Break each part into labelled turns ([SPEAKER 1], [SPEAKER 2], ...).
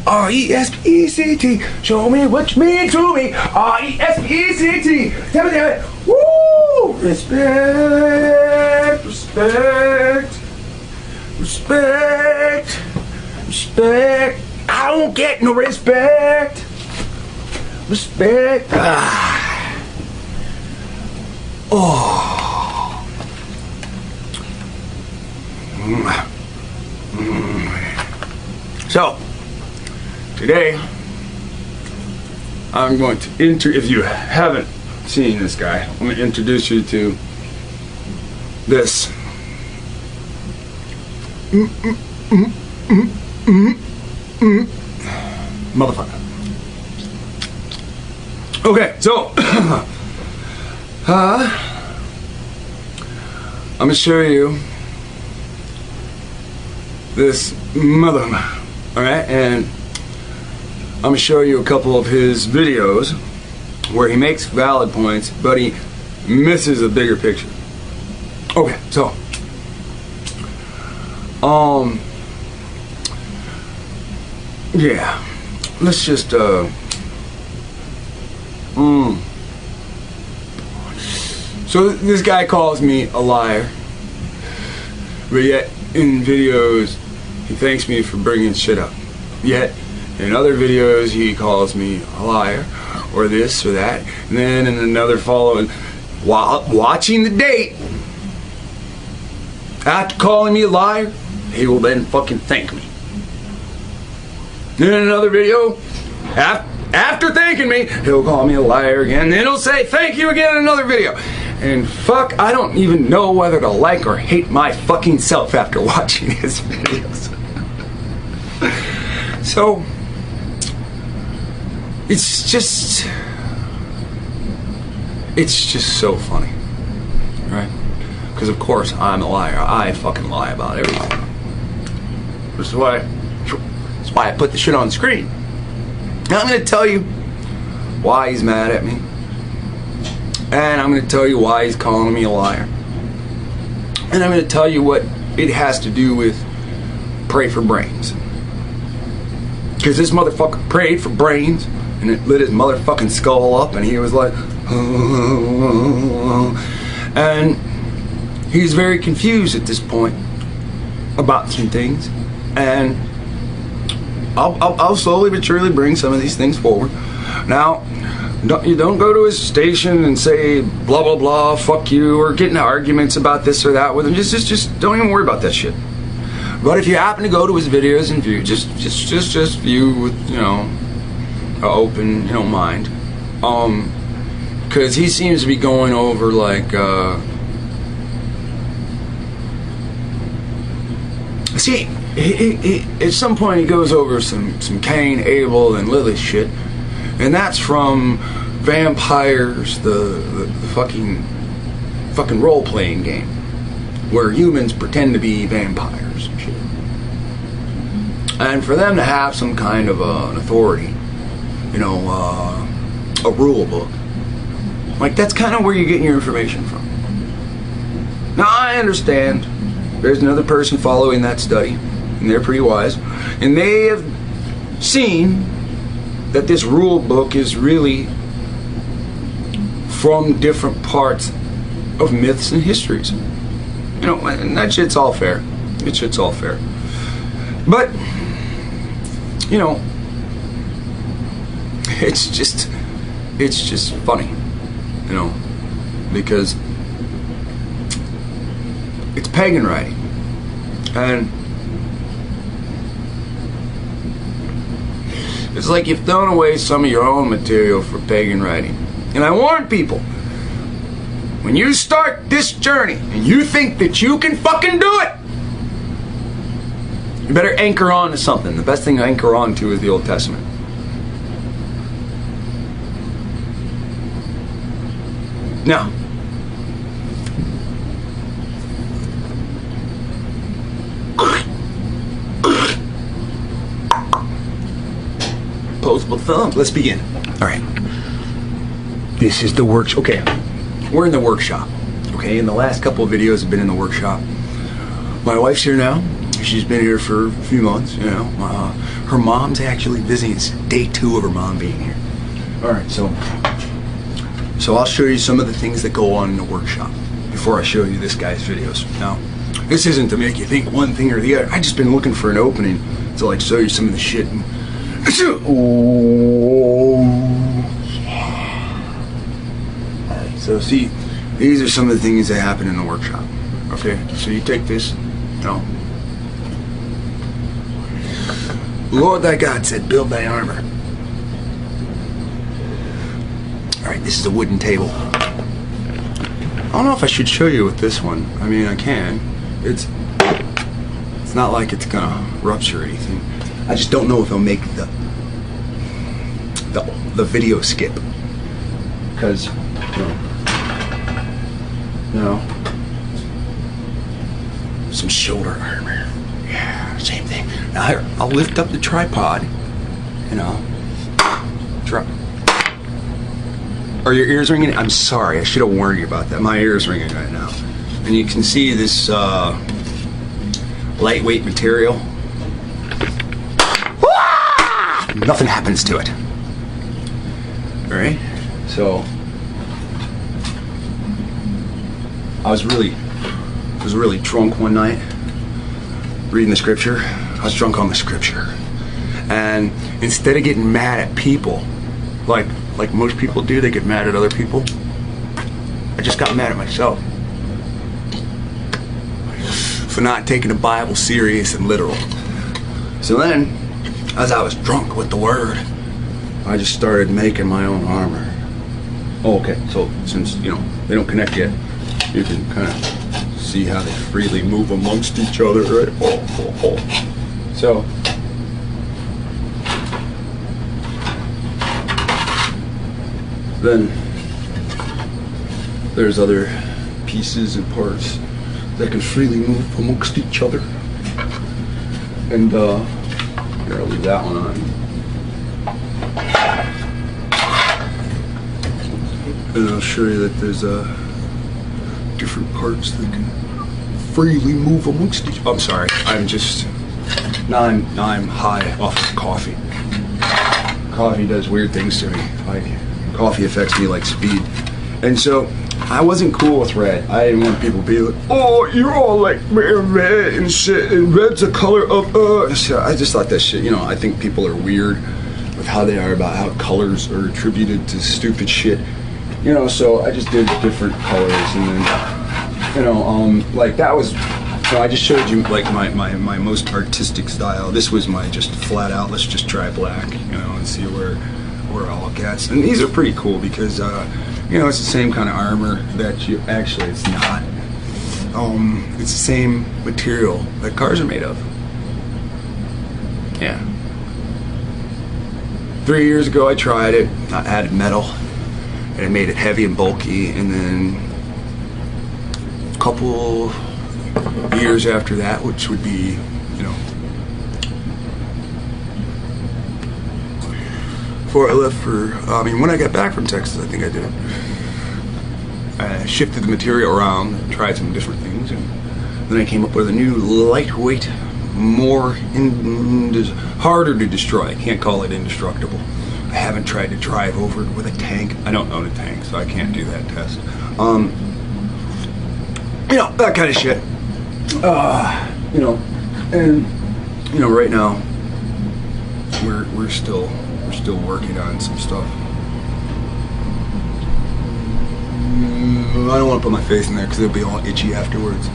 [SPEAKER 1] R-E-S-P-E-C-T. Show me what you mean to me. R-E-S-P-E-C-T. Tell me that. Woo! Respect, respect, respect, respect. I don't get no respect. Respect. Oh. So, today, I'm going to if you haven't seen this guy, I'm going to introduce you to this. Motherfucker. Okay, so, I'm going to show you this mother, alright, and I'm going to show you a couple of his videos where he makes valid points, but he misses a bigger picture. Okay, so, yeah, let's just, So this guy calls me a liar, but yet in videos he thanks me for bringing shit up. Yet in other videos he calls me a liar, or this or that, and then in another following, while watching the date, after calling me a liar, he will then fucking thank me. Then in another video, after thanking me, he'll call me a liar again, then he'll say thank you again in another video. And fuck, I don't even know whether to like or hate my fucking self after watching his videos. So, it's just so funny, right? Because of course I'm a liar. I fucking lie about everything. That's why I put the shit on screen. Now I'm going to tell you why he's mad at me. And I'm going to tell you why he's calling me a liar. And I'm going to tell you what it has to do with pray for brains. Because this motherfucker prayed for brains, and it lit his motherfucking skull up, and he was like, and he's very confused at this point about some things. And I'll slowly but surely bring some of these things forward. Now, you don't go to his station and say blah blah blah, fuck you, or get into arguments about this or that with him. Just don't even worry about that shit. But if you happen to go to his videos and view, just view with, you know, an open, you know, mind, because he seems to be going over like, see, he at some point he goes over some Cain, Abel, and Lilith shit. And that's from Vampires, the fucking role-playing game, where humans pretend to be vampires and shit. And for them to have some kind of an authority, you know, a rule book, like that's kind of where you're getting your information from. Now I understand there's another person following that study, and they're pretty wise, and they have seen that this rule book is really from different parts of myths and histories. You know, and that shit's all fair. That shit's all fair. But, you know, it's just funny, you know, because it's pagan writing. And it's like you've thrown away some of your own material for pagan writing. And I warn people, when you start this journey and you think that you can fucking do it, you better anchor on to something. The best thing to anchor on to is the Old Testament. Now, opposable thumbs. Let's begin. All right. This is the workshop. Okay, we're in the workshop. Okay, and the last couple of videos have been in the workshop. My wife's here now. She's been here for a few months. You know, Her mom's actually visiting. It's day 2 of her mom being here. Alright, so I'll show you some of the things that go on in the workshop before I show you this guy's videos. Now, this isn't to make you think one thing or the other. I just been looking for an opening to like show you some of the shit. And so see, these are some of the things that happen in the workshop. Okay, so you take this, you know. Lord thy God said, build thy armor. Alright, this is a wooden table. I don't know if I should show you with this one. I mean, I can. It's not like it's gonna rupture or anything. I just don't know if it'll make the video skip. Because, you know, some shoulder armor. Yeah, same thing. Now here, I'll lift up the tripod, you know. Are your ears ringing? I'm sorry, I should have warned you about that. My ear's ringing right now. And you can see this lightweight material. Nothing happens to it. Alright? So I was really drunk one night reading the scripture. I was drunk on the scripture. And instead of getting mad at people, like most people do, they get mad at other people. I just got mad at myself for not taking the Bible serious and literal. So then, as I was drunk with the word, I just started making my own armor. Oh, okay, so since, you know, they don't connect yet, you can kind of see how they freely move amongst each other, right? Oh. So, then there's other pieces and parts that can freely move amongst each other. And here, I'll leave that one on. And I'll show you that there's different parts that can freely move amongst each other. I'm sorry, now I'm high off of coffee. Coffee does weird things to me. Coffee affects me like speed. And so, I wasn't cool with red. I didn't want people to be like, oh, you're all like red and shit, and red's a color of, So I just thought that shit, you know, I think people are weird with how they are about how colors are attributed to stupid shit. You know, so I just did different colors, and then, you know, like that was, so I just showed you like my most artistic style. This was my just flat out, let's just try black, you know, and see where it all gets. And these are pretty cool because, you know, it's the same kind of armor that you, actually it's not. It's the same material that cars are made of. Yeah. 3 years ago I tried it, I added metal, and it made it heavy and bulky, and then a couple years after that, which would be, you know, before I left for, I mean, when I got back from Texas, I think I did it. I shifted the material around, tried some different things, and then I came up with a new lightweight, more harder to destroy. I can't call it indestructible. I haven't tried to drive over it with a tank. I don't own a tank, so I can't do that test. You know, that kind of shit. You know, and you know, right now we're still working on some stuff. I don't want to put my face in there because it'll be all itchy afterwards.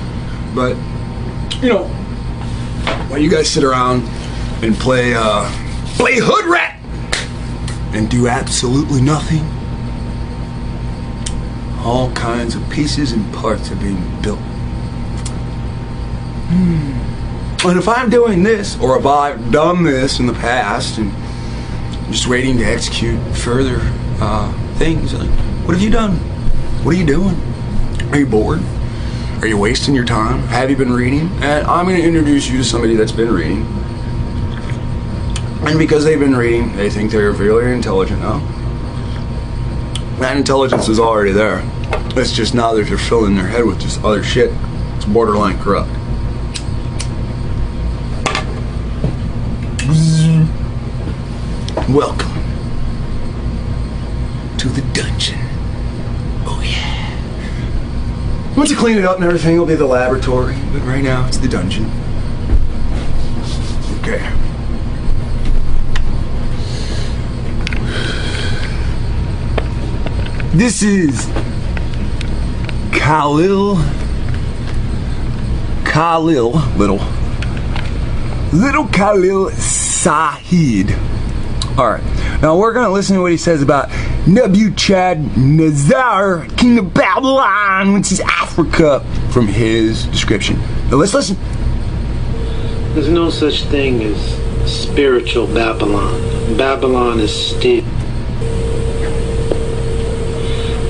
[SPEAKER 1] But you know, while you guys sit around and play hood rat and do absolutely nothing, all kinds of pieces and parts are being built. And if I'm doing this, or if I've done this in the past and I'm just waiting to execute further things, like, what have you done? What are you doing? Are you bored? Are you wasting your time? Have you been reading? And I'm going to introduce you to somebody that's been reading. And because they've been reading, they think they're very intelligent now. That intelligence is already there. It's just now they're filling their head with just other shit. It's borderline corrupt. Welcome to the dungeon. Oh yeah. Once you clean it up and everything, it'll be the laboratory. But right now, it's the dungeon. Okay. This is Khalil, little Khalil Sahid. Alright, now we're going to listen to what he says about Nebuchadnezzar, king of Babylon, which is Africa, from his description. Now let's listen.
[SPEAKER 2] There's no such thing as spiritual Babylon. Babylon is still.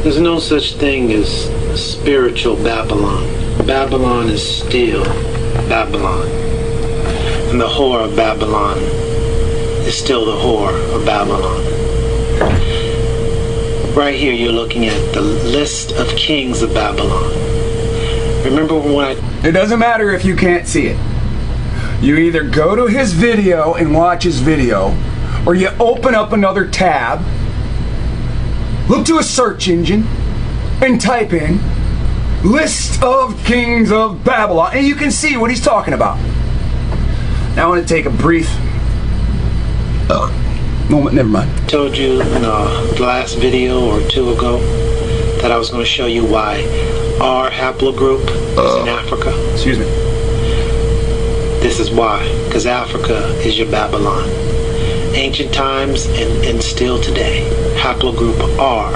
[SPEAKER 2] There's no such thing as spiritual Babylon. Babylon is still Babylon. And the whore of Babylon is still the whore of Babylon. Right here you're looking at the list of kings of Babylon. Remember when
[SPEAKER 1] It doesn't matter if you can't see it. You either go to his video and watch his video, or you open up another tab, look to a search engine, and type in list of kings of Babylon, and you can see what he's talking about. Now I want to take a brief moment. Never mind.
[SPEAKER 2] told you in the last video or two ago that I was going to show you why our haplogroup is in Africa.
[SPEAKER 1] Excuse me.
[SPEAKER 2] This is why, because Africa is your Babylon. Ancient times and still today, haplogroup R,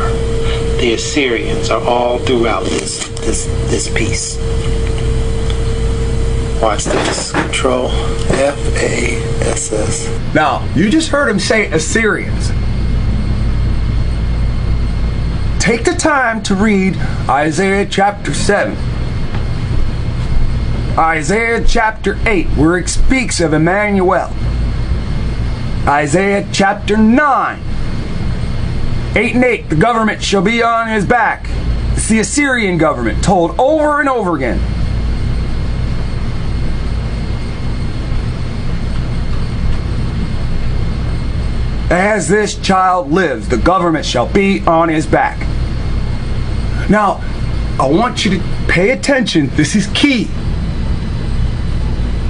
[SPEAKER 2] the Assyrians, are all throughout this piece. Watch this. Control F-A-S-S.
[SPEAKER 1] Now, you just heard him say Assyrians. Take the time to read Isaiah chapter 7. Isaiah chapter 8, where it speaks of Emmanuel. Isaiah chapter 9. 8 and 8, the government shall be on his back. It's the Assyrian government, told over and over again. As this child lives, the government shall be on his back. Now, I want you to pay attention. This is key.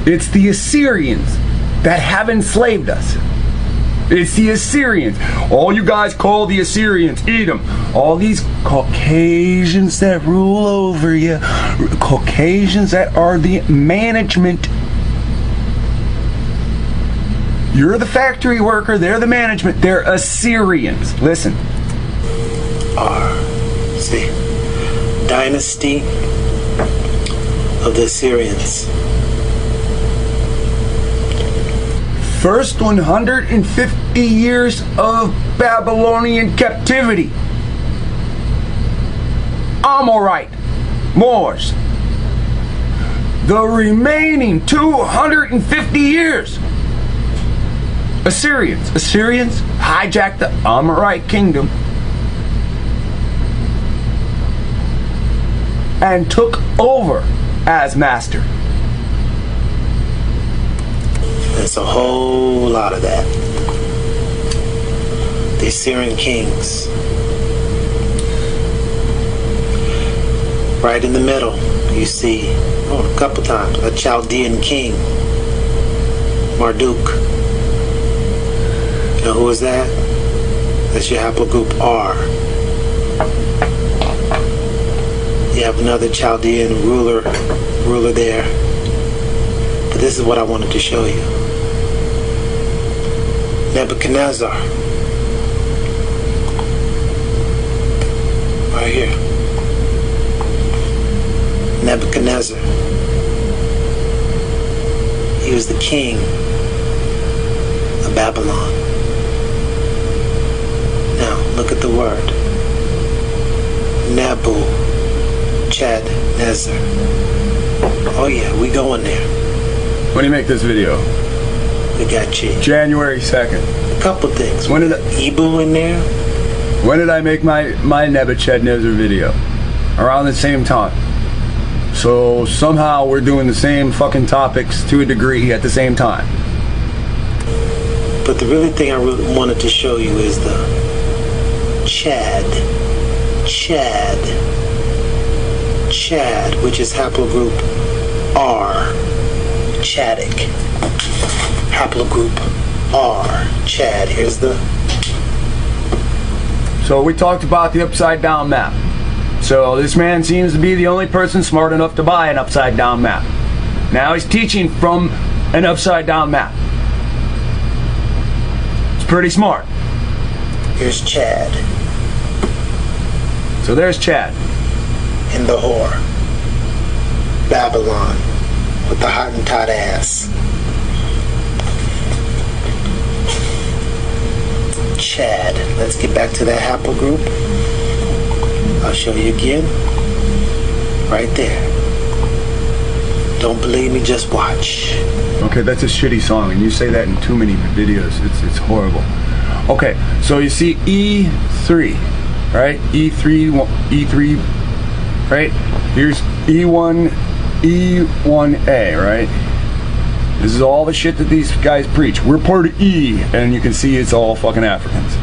[SPEAKER 1] It's the Assyrians that have enslaved us. It's the Assyrians. All you guys call the Assyrians, Edom. All these Caucasians that rule over you. Caucasians that are the management. You're the factory worker, they're the management, they're Assyrians. Listen.
[SPEAKER 2] See, dynasty of the Assyrians.
[SPEAKER 1] First 150 years of Babylonian captivity. Amorite, Moors. The remaining 250 years. Assyrians hijacked the Amorite kingdom and took over as master.
[SPEAKER 2] There's a whole lot of that. The Assyrian kings. Right in the middle, you see, a couple times, a Chaldean king, Marduk. You know who is that? That's your haplogroup R. You have another Chaldean ruler there. But this is what I wanted to show you. Nebuchadnezzar. Right here. Nebuchadnezzar. He was the king of Babylon. Now, look at the word. Nebuchadnezzar. Oh yeah, we going there.
[SPEAKER 1] When do you make this video?
[SPEAKER 2] We got you.
[SPEAKER 1] January 2nd.
[SPEAKER 2] A couple things.
[SPEAKER 1] When did
[SPEAKER 2] Ebu in there?
[SPEAKER 1] When did I make my Nebuchadnezzar video? Around the same time. So somehow we're doing the same fucking topics to a degree at the same time.
[SPEAKER 2] But the really thing I really wanted to show you is the Chad, which is haplogroup R, Chadic. Haplogroup R, Chad. Here's the...
[SPEAKER 1] So we talked about the upside down map. So this man seems to be the only person smart enough to buy an upside down map. Now he's teaching from an upside down map. It's pretty smart.
[SPEAKER 2] Here's Chad.
[SPEAKER 1] So there's Chad.
[SPEAKER 2] In the whore. Babylon. With the Hottentot ass. Chad. Let's get back to that haplogroup. I'll show you again. Right there. Don't believe me, just watch.
[SPEAKER 1] Okay, that's a shitty song, and you say that in too many videos. It's horrible. Okay, so you see E3, right? E3, right? Here's E1A, right? This is all the shit that these guys preach. We're part of E, and you can see it's all fucking Africans,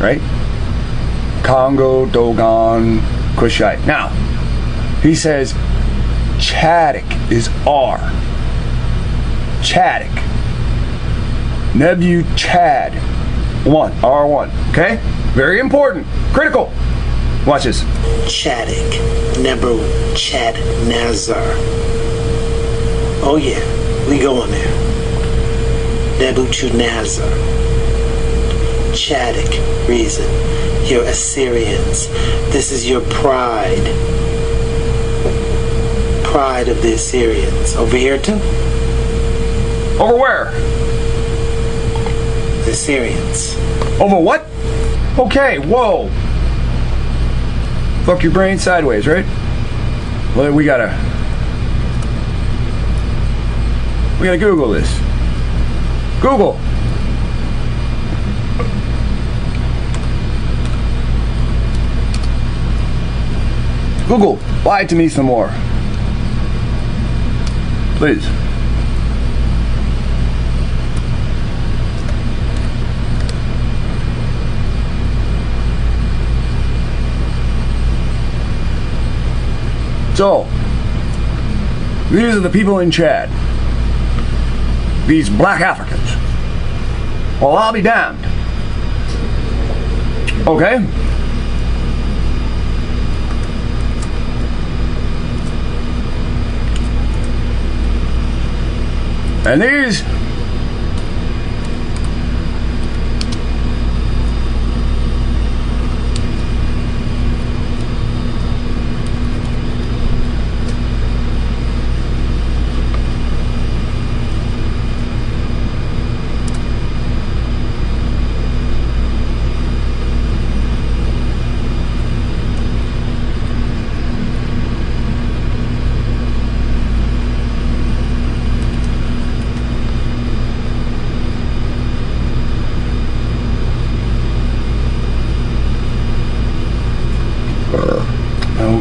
[SPEAKER 1] right? Congo, Dogon, Kushite. Now, he says Chadic is R. Chadic. Nebu Chad 1, R1. Okay? Very important. Critical. Watch this.
[SPEAKER 2] Chadic. Nebu Chad Nazar. Oh yeah, we going there. Nebuchadnezzar. Chadic reason. You're Assyrians. This is your pride. Pride of the Assyrians. Over here too?
[SPEAKER 1] Over where?
[SPEAKER 2] The Assyrians.
[SPEAKER 1] Over what? Okay, whoa. Fuck your brain sideways, right? Well, we gotta Google this. Google. Google, lie to me some more. Please. So, these are the people in Chad. These black Africans. Well, I'll be damned. Okay? And these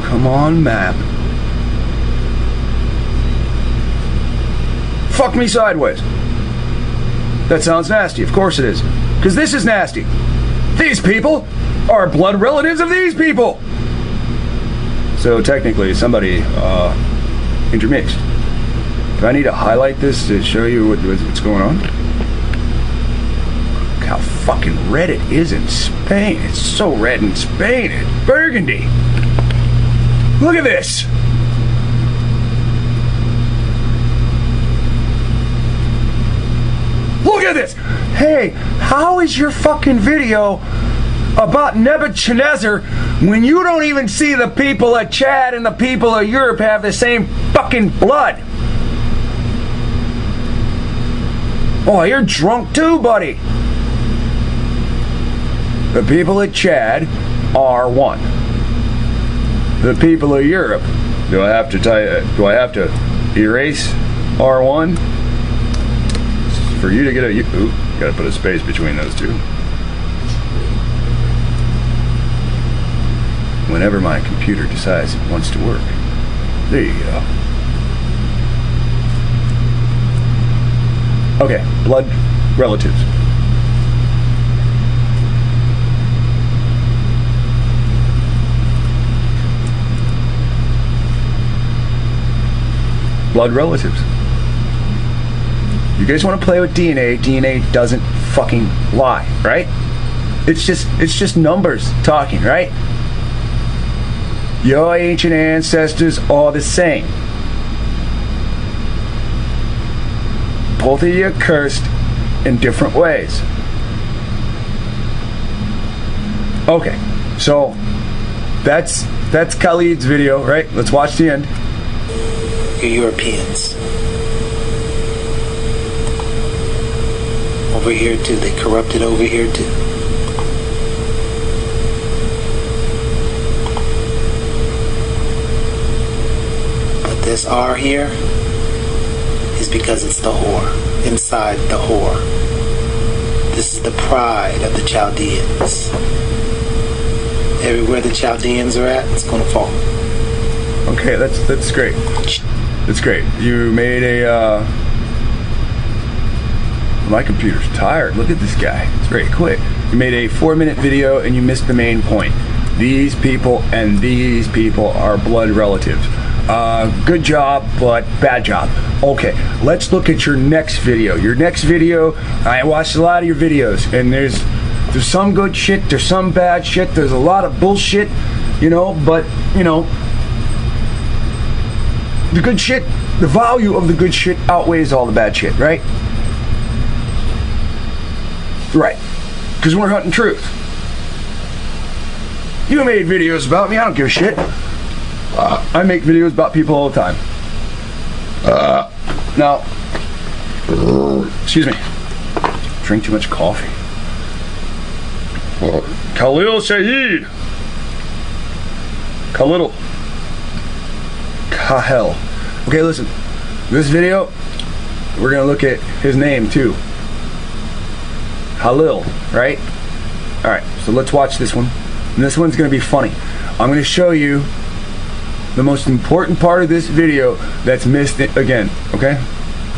[SPEAKER 1] come on, map. Fuck me sideways. That sounds nasty. Of course it is. Because this is nasty. These people are blood relatives of these people. So technically, somebody intermixed. Do I need to highlight this to show you what's going on? Look how fucking red it is in Spain. It's so red in Spain. It's burgundy. Look at this! Look at this! Hey, how is your fucking video about Nebuchadnezzar when you don't even see the people of Chad and the people of Europe have the same fucking blood? Oh, you're drunk too, buddy. The people of Chad are one. The people of Europe. Do I have to erase R1? For you to get gotta put a space between those two. Whenever my computer decides it wants to work. There you go. Okay, blood
[SPEAKER 3] relatives. Blood relatives. You guys want to play with DNA? DNA doesn't fucking lie, right? It's just numbers talking, right? Your ancient ancestors are the same. Both of you are cursed in different ways. Okay, so that's Khalid's video, right? Let's watch the end.
[SPEAKER 2] You're Europeans. Over here too. They corrupted over here too. But this R here is because it's the whore. Inside the whore. This is the pride of the Chaldeans. Everywhere the Chaldeans are at, it's gonna fall.
[SPEAKER 3] Okay, that's great. That's great. You made a, my computer's tired. Look at this guy. It's very quick. You made a 4-minute video and you missed the main point. These people and these people are blood relatives. Good job, but bad job. Okay, let's look at your next video. Your next video, I watched a lot of your videos, and there's some good shit, there's some bad shit, there's a lot of bullshit, but, the good shit, the value of the good shit outweighs all the bad shit, right? Right. Because we're hunting truth. You made videos about me, I don't give a shit. I make videos about people all the time. Now, excuse me. Drink too much coffee. Khalil Shaheed. Khalil. Kahel. Okay, listen. This video, we're gonna look at his name too. Khalil, right? Alright, so let's watch this one. And this one's gonna be funny. I'm gonna show you the most important part of this video that's missed again, okay?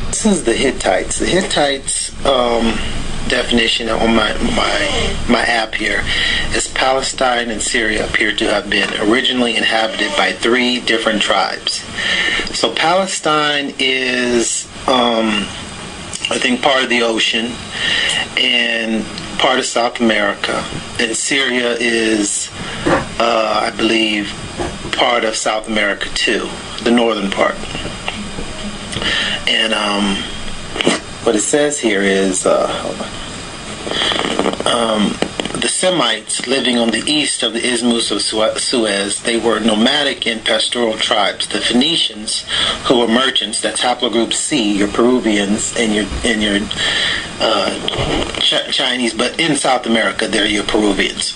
[SPEAKER 2] This is the Hittites. The Hittites definition on my app here is Palestine and Syria appear to have been originally inhabited by 3 different tribes. So Palestine is I think part of the ocean and part of South America, and Syria is I believe part of South America too, the northern part. And what it says here is the Semites living on the east of the Isthmus of Suez, they were nomadic and pastoral tribes. The Phoenicians, who were merchants, that's haplogroup C, your Peruvians and your Chinese, but in South America, they're your Peruvians.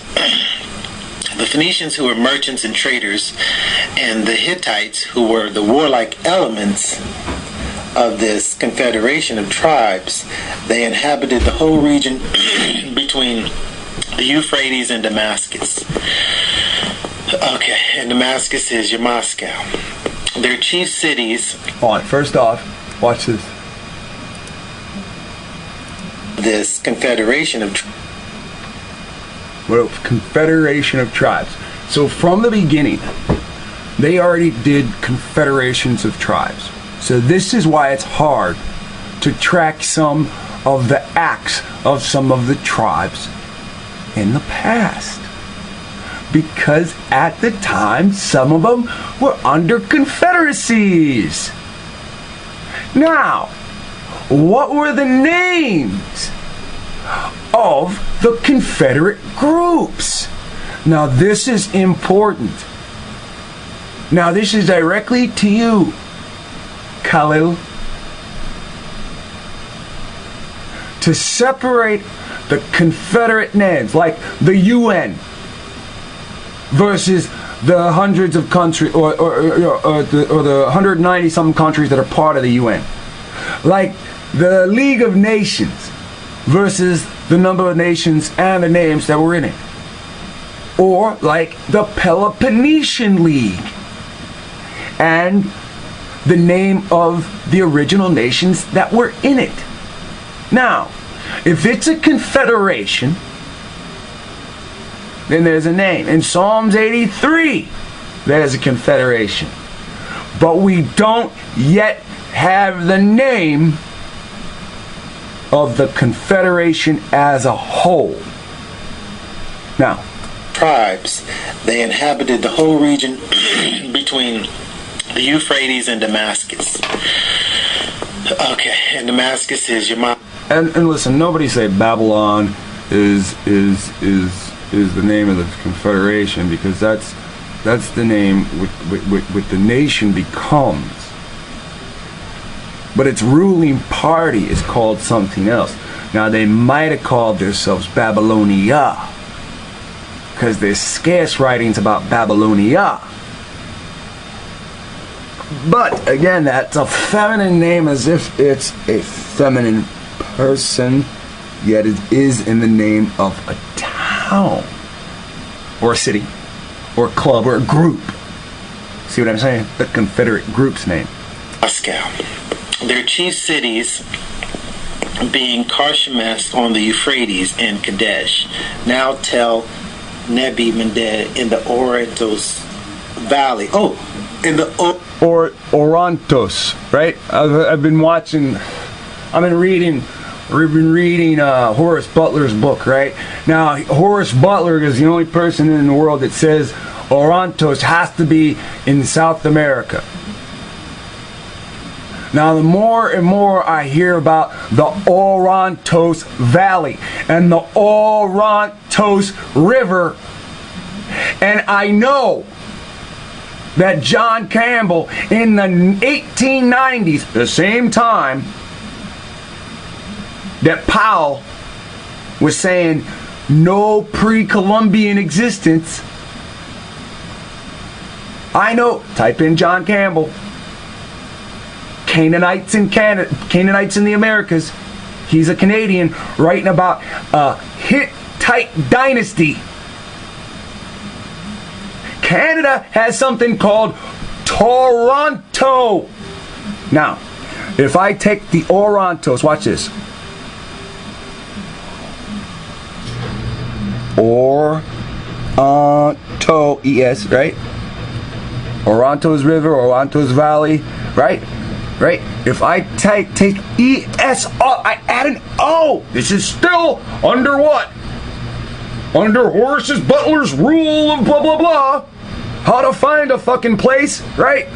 [SPEAKER 2] The Phoenicians, who were merchants and traders, and the Hittites, who were the warlike elements of this confederation of tribes, they inhabited the whole region between the Euphrates and Damascus. Okay, and Damascus is your Moscow. Their chief cities...
[SPEAKER 3] First off, watch this.
[SPEAKER 2] This confederation of...
[SPEAKER 3] confederation of tribes. So from the beginning, they already did confederations of tribes. So this is why it's hard to track some of the acts of some of the tribes in the past. Because at the time, some of them were under confederacies. Now, what were the names of the Confederate groups? Now, this is important. Now, this is directly to you, Khalil. To separate the Confederate names, like the UN versus the hundreds of countries, or the 190 some countries that are part of the UN, like the League of Nations versus the number of nations and the names that were in it, or like the Peloponnesian League and the name of the original nations that were in it. Now, If it's a confederation, then there's a name. In Psalms 83, there's a confederation. But we don't yet have the name of the confederation as a whole. Now,
[SPEAKER 2] tribes, they inhabited the whole region between the Euphrates and Damascus. Okay, and Damascus is your mom.
[SPEAKER 3] And listen, nobody say Babylon is the name of the confederation, because that's the name what the nation becomes. But its ruling party is called something else. Now, they might have called themselves Babylonia, because there's scarce writings about Babylonia. But again, that's a feminine name, as if it's a feminine person, yet it is in the name of a town, or a city, or a club, or a group. See what I'm saying? The Confederate group's name.
[SPEAKER 2] Moscow. Their chief cities being Karshemeth on the Euphrates and Kadesh, now Tel Nebi Mended in the Orontos Valley. Oh, in the
[SPEAKER 3] Orontos, right? I've been reading Horace Butler's book, right? Now, Horace Butler is the only person in the world that says Orontos has to be in South America. Now, the more and more I hear about the Orontos Valley and the Orontos River, and I know that John Campbell in the 1890s, the same time that Powell was saying no pre-Columbian existence, I know, type in John Campbell, Canaanites in Canada, Canaanites in the Americas. He's a Canadian writing about a Hittite dynasty. Canada has something called Toronto. Now, if I take the Orontos, watch this. Oronto, E-S, right? Orontos River, Orontos Valley, right? Right? If I take E-S off, I add an O. This is still under what? Under Horace Butler's rule of blah, blah, blah. How to find a fucking place, right?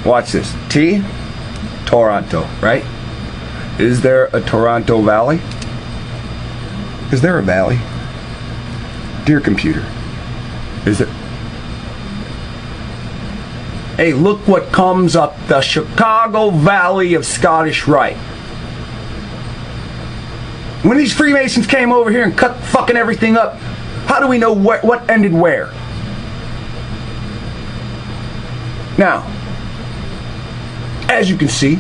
[SPEAKER 3] Watch this. T, Toronto, right? Is there a Toronto Valley? Is there a valley? Dear computer, is it? Hey, look what comes up. The Chicago Valley of Scottish Rite. When these Freemasons came over here and cut fucking everything up, how do we know what ended where? Now, as you can see,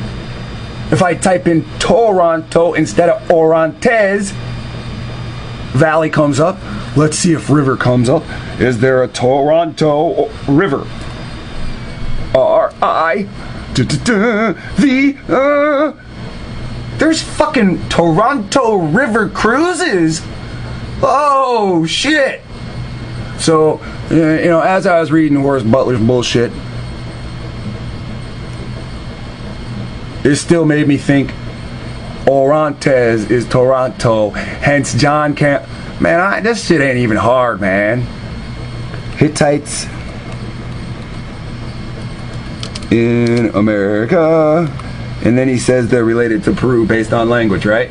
[SPEAKER 3] if I type in Toronto instead of Orontes, Valley comes up. Let's see if river comes up. Is there a Toronto River? R-I-V. There's fucking Toronto River cruises. Oh, shit. So, as I was reading Horace Butler's bullshit, it still made me think Orontes is Toronto, hence John Camp. Man, this shit ain't even hard, man. Hittites in America. And then he says they're related to Peru based on language, right?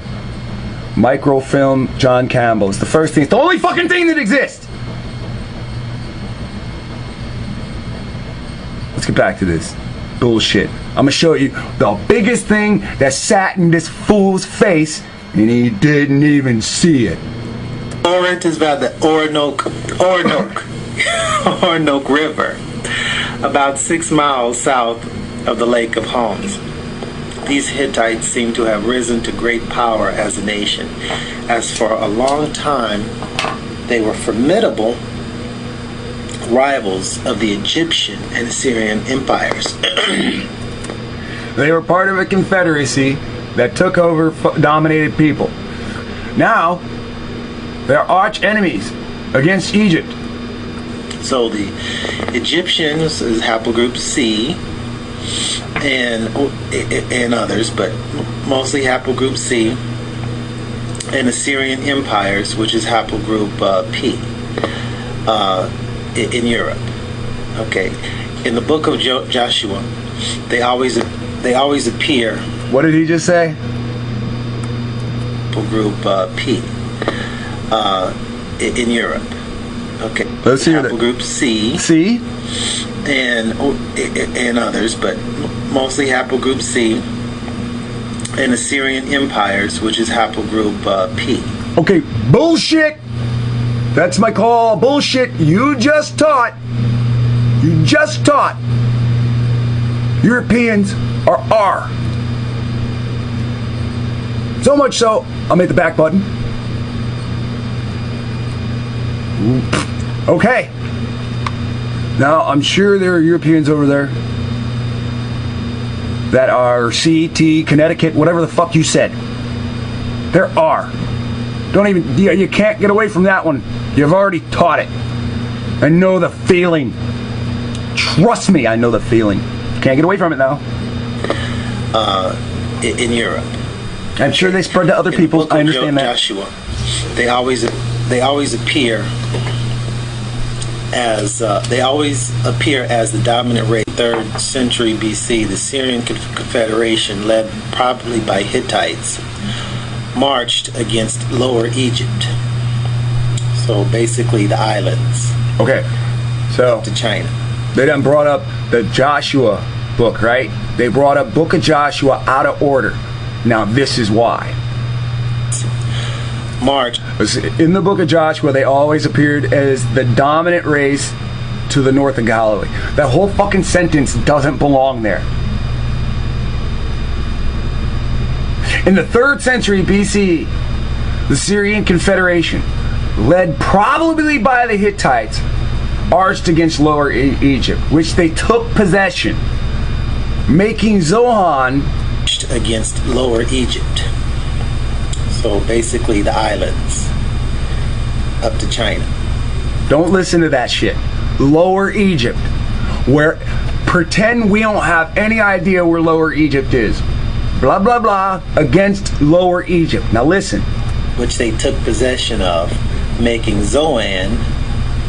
[SPEAKER 3] Microfilm John Campbell. It's the first thing. It's the only fucking thing that exists. Let's get back to this bullshit. I'm gonna show you the biggest thing that sat in this fool's face, and he didn't even see it.
[SPEAKER 2] Orient is about the Orinoco River, about 6 miles south of the Lake of Homs. These Hittites seem to have risen to great power as a nation, as for a long time they were formidable rivals of the Egyptian and Assyrian empires.
[SPEAKER 3] They were part of a confederacy that took over, dominated people. Now, they're arch enemies against Egypt.
[SPEAKER 2] So the Egyptians is haplogroup C, and others, but mostly haplogroup C, and Assyrian empires, which is haplogroup P, in Europe. Okay, in the book of Joshua, they always appear.
[SPEAKER 3] What did he just say?
[SPEAKER 2] Haplogroup P, in Europe. Okay,
[SPEAKER 3] let's hear that.
[SPEAKER 2] Haplogroup C.
[SPEAKER 3] C.
[SPEAKER 2] And others, but mostly haplogroup C, and Assyrian empires, which is haplogroup P.
[SPEAKER 3] Okay, bullshit. That's my call. Bullshit. You just taught. Europeans are R. So much so, I'll make the back button. Okay. Now, I'm sure there are Europeans over there that are C, T, Connecticut, whatever the fuck you said. There are. Don't even, you can't get away from that one. You've already taught it. I know the feeling. Trust me, I know the feeling. Can't get away from it now.
[SPEAKER 2] In Europe.
[SPEAKER 3] I'm sure they spread to other people. I understand that.
[SPEAKER 2] Joshua, they always appear as the dominant race. 3rd century BC, the Syrian Confederation, led probably by Hittites, marched against Lower Egypt. So basically, the islands.
[SPEAKER 3] Okay, so
[SPEAKER 2] to China.
[SPEAKER 3] They done brought up the Joshua book, right? They brought up Book of Joshua out of order. Now this is why.
[SPEAKER 2] March.
[SPEAKER 3] In the Book of Joshua, they always appeared as the dominant race to the north of Galilee. That whole fucking sentence doesn't belong there. In the 3rd century BC, the Syrian Confederation, led probably by the Hittites, arched against Lower Egypt, which they took possession, making Zohan
[SPEAKER 2] against Lower Egypt. So basically the islands up to China.
[SPEAKER 3] Don't listen to that shit. Lower Egypt, where pretend we don't have any idea where Lower Egypt is. Blah blah blah against Lower Egypt. Now listen.
[SPEAKER 2] Which they took possession of, making Zoan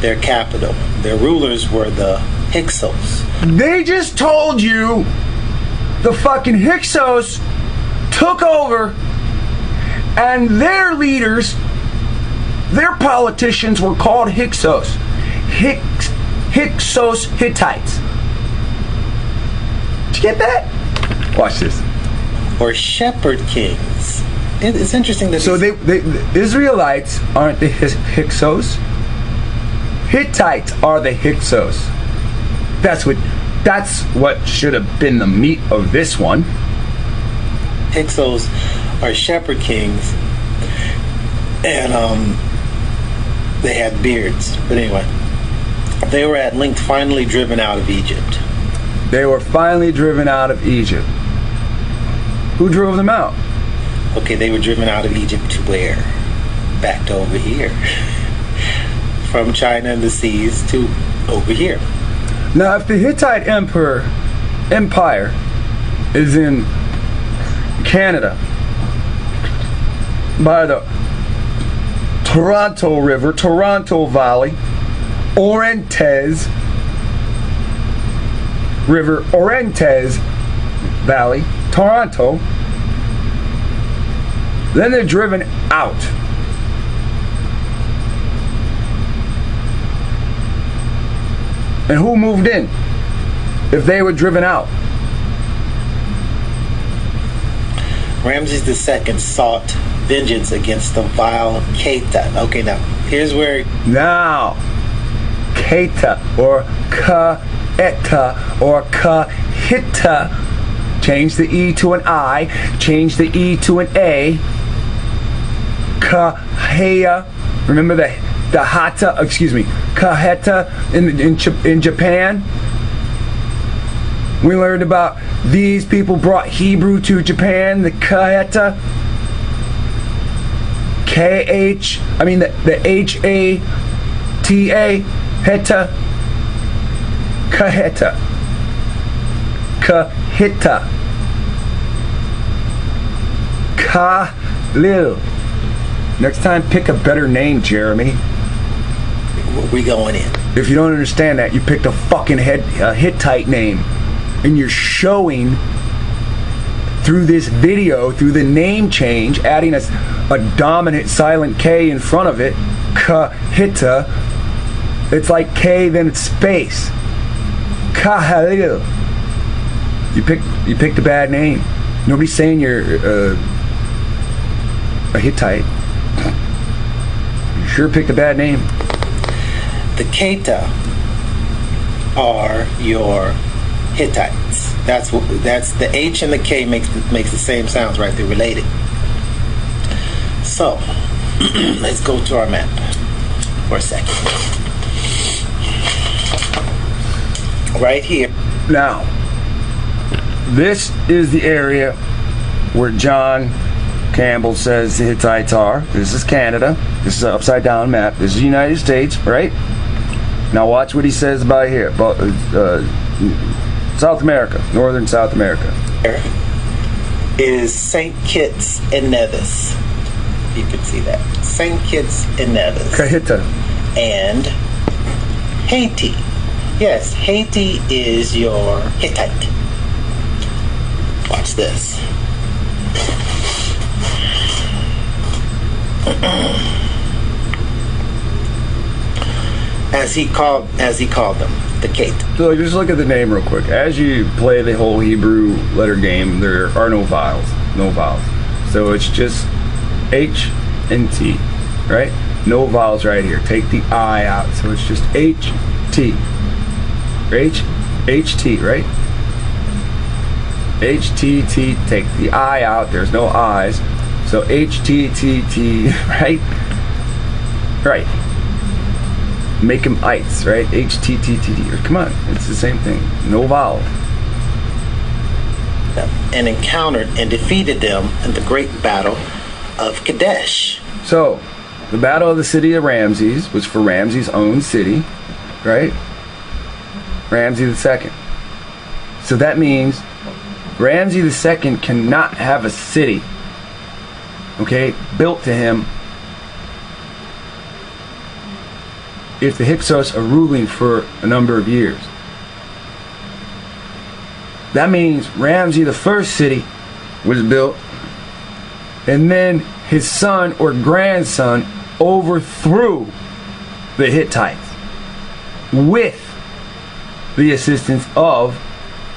[SPEAKER 2] their capital. Their rulers were the Hyksos.
[SPEAKER 3] They just told you the fucking Hyksos took over, and their leaders, their politicians were called Hyksos. Hyksos Hittites. Did you get that? Watch this.
[SPEAKER 2] Or shepherd kings. It's interesting that.
[SPEAKER 3] So the Israelites aren't the Hyksos. Hittites are the Hyksos. That's what should have been the meat of this one.
[SPEAKER 2] Hyksos are shepherd kings, and they had beards. But anyway, they were at length finally driven out of Egypt.
[SPEAKER 3] They were finally driven out of Egypt. Who drove them out?
[SPEAKER 2] Okay, they were driven out of Egypt to where? Back to over here. From China and the seas to over here.
[SPEAKER 3] Now, if the Hittite empire is in Canada by the Toronto River, Toronto Valley, Orontes River, Orontes Valley, Toronto, then they're driven out. And who moved in if they were driven out?
[SPEAKER 2] Ramses II sought vengeance against the vile Keita. Okay, now, here's where...
[SPEAKER 3] Now, Keita, or Ka-eta, or Ka-hitta, change the E to an I, change the E to an A. Kaheya, remember the Kaheta in Japan? We learned about these people brought Hebrew to Japan, the Kaheta. The H-A-T-A, Heta. Kaheta. Kahita. Khalil. Next time, pick a better name, Jeremy.
[SPEAKER 2] We going in.
[SPEAKER 3] If you don't understand that, you picked a fucking Hittite name. And you're showing through this video, through the name change, adding a dominant silent K in front of it, Kahita. It's like K, then it's space. Khalil. You picked a bad name. Nobody's saying you're a Hittite. You sure picked a bad name.
[SPEAKER 2] The Keita are your Hittites. That's the H and the K makes the same sounds, right? They're related. So let's go to our map for a second. Right here.
[SPEAKER 3] Now, this is the area where John Campbell says the Hittites are. This is Canada. This is an upside down map. This is the United States, right? Now watch what he says about here. About South America, northern South America.
[SPEAKER 2] Here is St. Kitts and Nevis. You can see that. St. Kitts and Nevis.
[SPEAKER 3] Kahita.
[SPEAKER 2] And Haiti. Yes, Haiti is your Hittite. Watch this. As he called them, the Kate.
[SPEAKER 3] So just look at the name real quick. As you play the whole Hebrew letter game, there are no vowels. No vowels. So it's just H and T, right? No vowels right here. Take the I out. So it's just H, T. H, T, right? H, T, T. Take the I out. There's no I's. So H, T, T, T, right? Right. Make them ites, right? H, T, T, T, T. Come on. It's the same thing. No vowel.
[SPEAKER 2] And encountered and defeated them in the great battle of Kadesh.
[SPEAKER 3] So, the battle of the city of Ramses was for Ramses' own city, right? Ramses II. So that means Ramses II cannot have a city, okay, built to him if the Hyksos are ruling for a number of years. That means Ramses the first city was built, and then his son or grandson overthrew the Hittites with the assistance of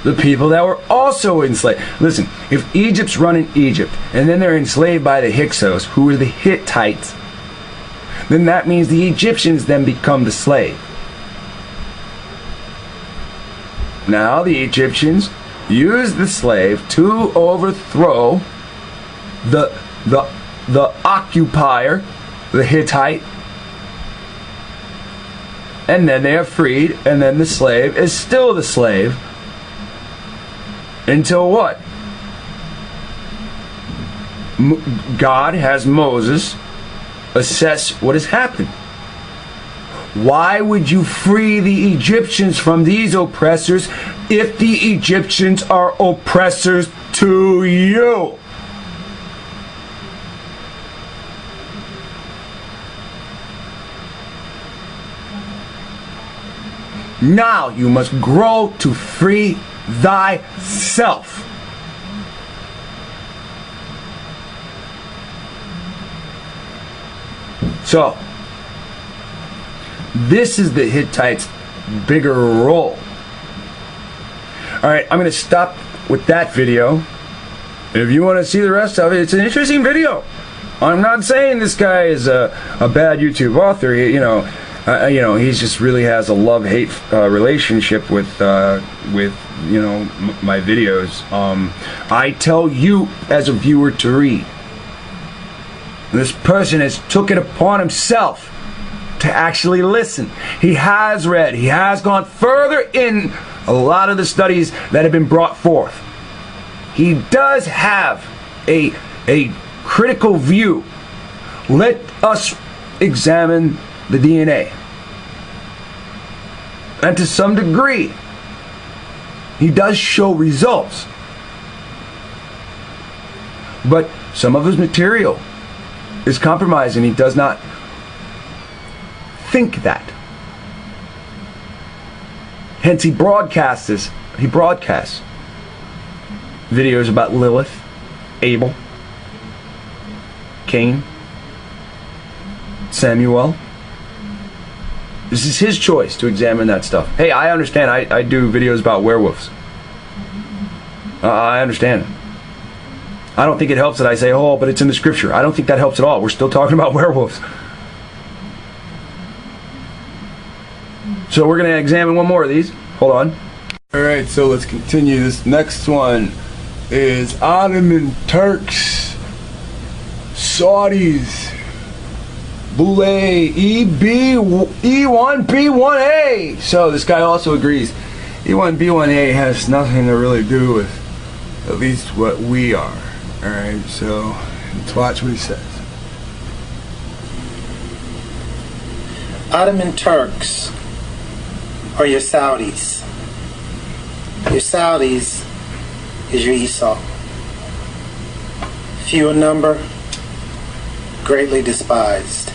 [SPEAKER 3] the people that were also enslaved. Listen, if Egypt's running Egypt and then they're enslaved by the Hyksos, who are the Hittites, then that means the Egyptians then become the slave. Now the Egyptians use the slave to overthrow the occupier, the Hittite, and then they are freed, and then the slave is still the slave until what? God has Moses assess what has happened. Why would you free the Egyptians from these oppressors if the Egyptians are oppressors to you? Now you must grow to free thyself. So, this is the Hittites' bigger role. Alright, I'm going to stop with that video. If you want to see the rest of it, it's an interesting video. I'm not saying this guy is a bad YouTube author. He's just really has a love-hate relationship with my videos. I tell you as a viewer to read. This person has took it upon himself to actually listen. He has read. He has gone further in a lot of the studies that have been brought forth. He does have a critical view. Let us examine the DNA. And to some degree, he does show results. But some of his material is compromised, and he does not think that. Hence, he broadcasts videos about Lilith, Abel, Cain, Samuel. This is his choice to examine that stuff. Hey, I understand. I do videos about werewolves. I understand. I don't think it helps that I say, oh, but it's in the scripture. I don't think that helps at all. We're still talking about werewolves. So we're going to examine one more of these. Hold on.
[SPEAKER 1] Alright, so let's continue. This next one is Ottoman Turks, Saudis, Boule, E1B1A. So this guy also agrees E1B1A has nothing to really do with at least what we are. Alright, so let's watch what he says.
[SPEAKER 2] Ottoman Turks are your Saudis. Your Saudis is your Esau. Few in number, greatly despised.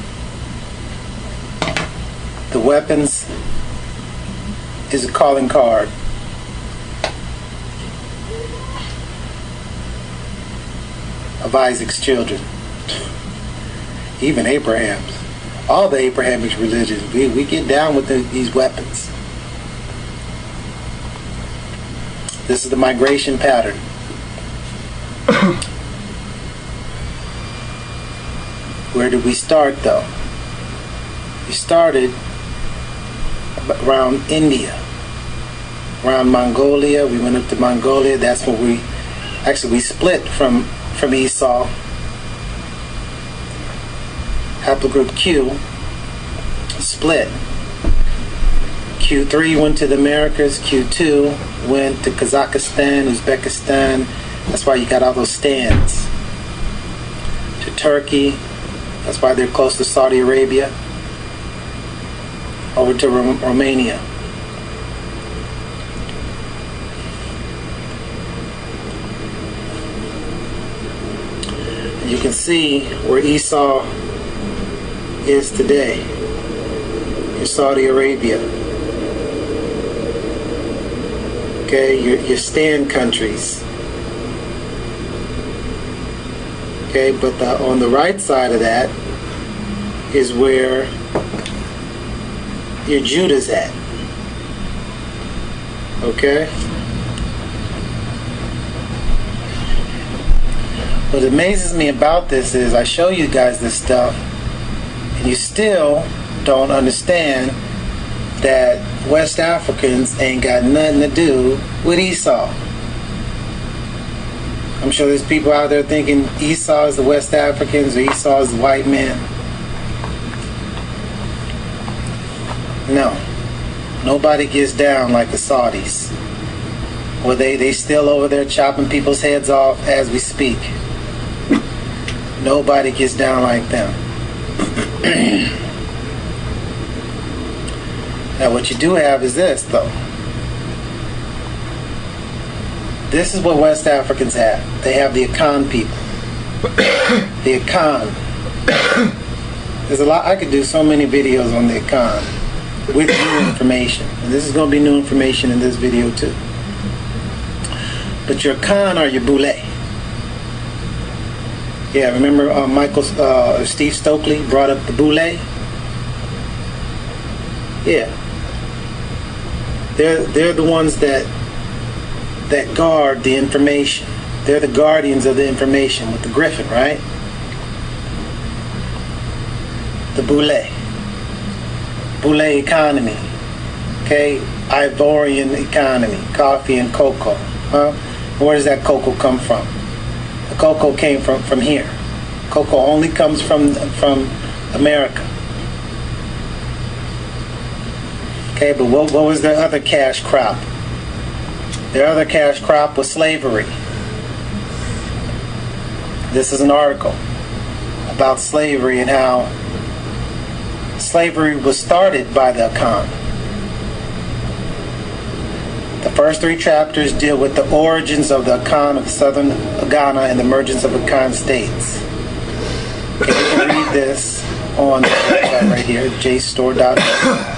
[SPEAKER 2] The weapons is a calling card. Of Isaac's children. Even Abraham's. All the Abrahamic religions. We get down with these weapons. This is the migration pattern. Where did we start though? We started around India. Around Mongolia. We went up to Mongolia. That's where we split from Esau. Haplogroup Q split. Q3 went to the Americas. Q2 went to Kazakhstan, Uzbekistan. That's why you got all those stands. To Turkey. That's why they're close to Saudi Arabia. Over to Romania. You can see where Esau is today. In Saudi Arabia. Okay, your stand countries. Okay, but on the right side of that is where your Judah's at. Okay? What amazes me about this is I show you guys this stuff and you still don't understand that West Africans ain't got nothing to do with Esau. I'm sure there's people out there thinking Esau is the West Africans or Esau is the white man. No. Nobody gets down like the Saudis. Well, they still over there chopping people's heads off as we speak. Nobody gets down like them. Now what you do have is this though. This is what West Africans have. They have the Akan people. The Akan. There's a lot. I could do so many videos on the Akan with new information. And this is going to be new information in this video too. But your Akan are your Boule. Yeah, remember Steve Stokely brought up the Boule? Yeah. They're the ones that guard the information. They're the guardians of the information with the griffin, right? The Boule. Boule economy. Okay? Ivorian economy. Coffee and cocoa. Huh? Where does that cocoa come from? The cocoa came from here. Cocoa only comes from America. Okay, but what was their other cash crop? Their other cash crop was slavery. This is an article about slavery and how slavery was started by the Akan. The first 3 chapters deal with the origins of the Akan of southern Ghana and the emergence of Akan states. Okay, you can read this on the website right here, jstore.com.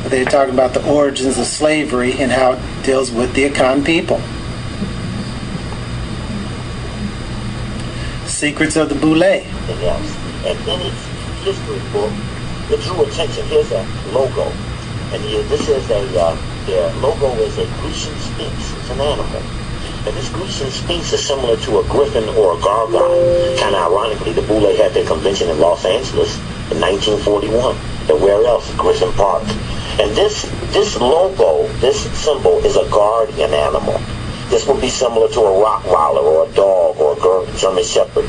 [SPEAKER 2] They're talking about the origins of slavery and how it deals with the Akan people. Secrets of the Boule.
[SPEAKER 4] And in its history book, it drew attention. Here's a logo. And this is their logo is a Grecian sphinx. It's an animal. And this Grecian sphinx is similar to a griffin or a gargoyle. Kind of ironically, the Boule had their convention in Los Angeles in 1941. And where else? Griffin Park. And this logo, this symbol, is a guardian animal. This would be similar to a Rottweiler or a dog or a German Shepherd.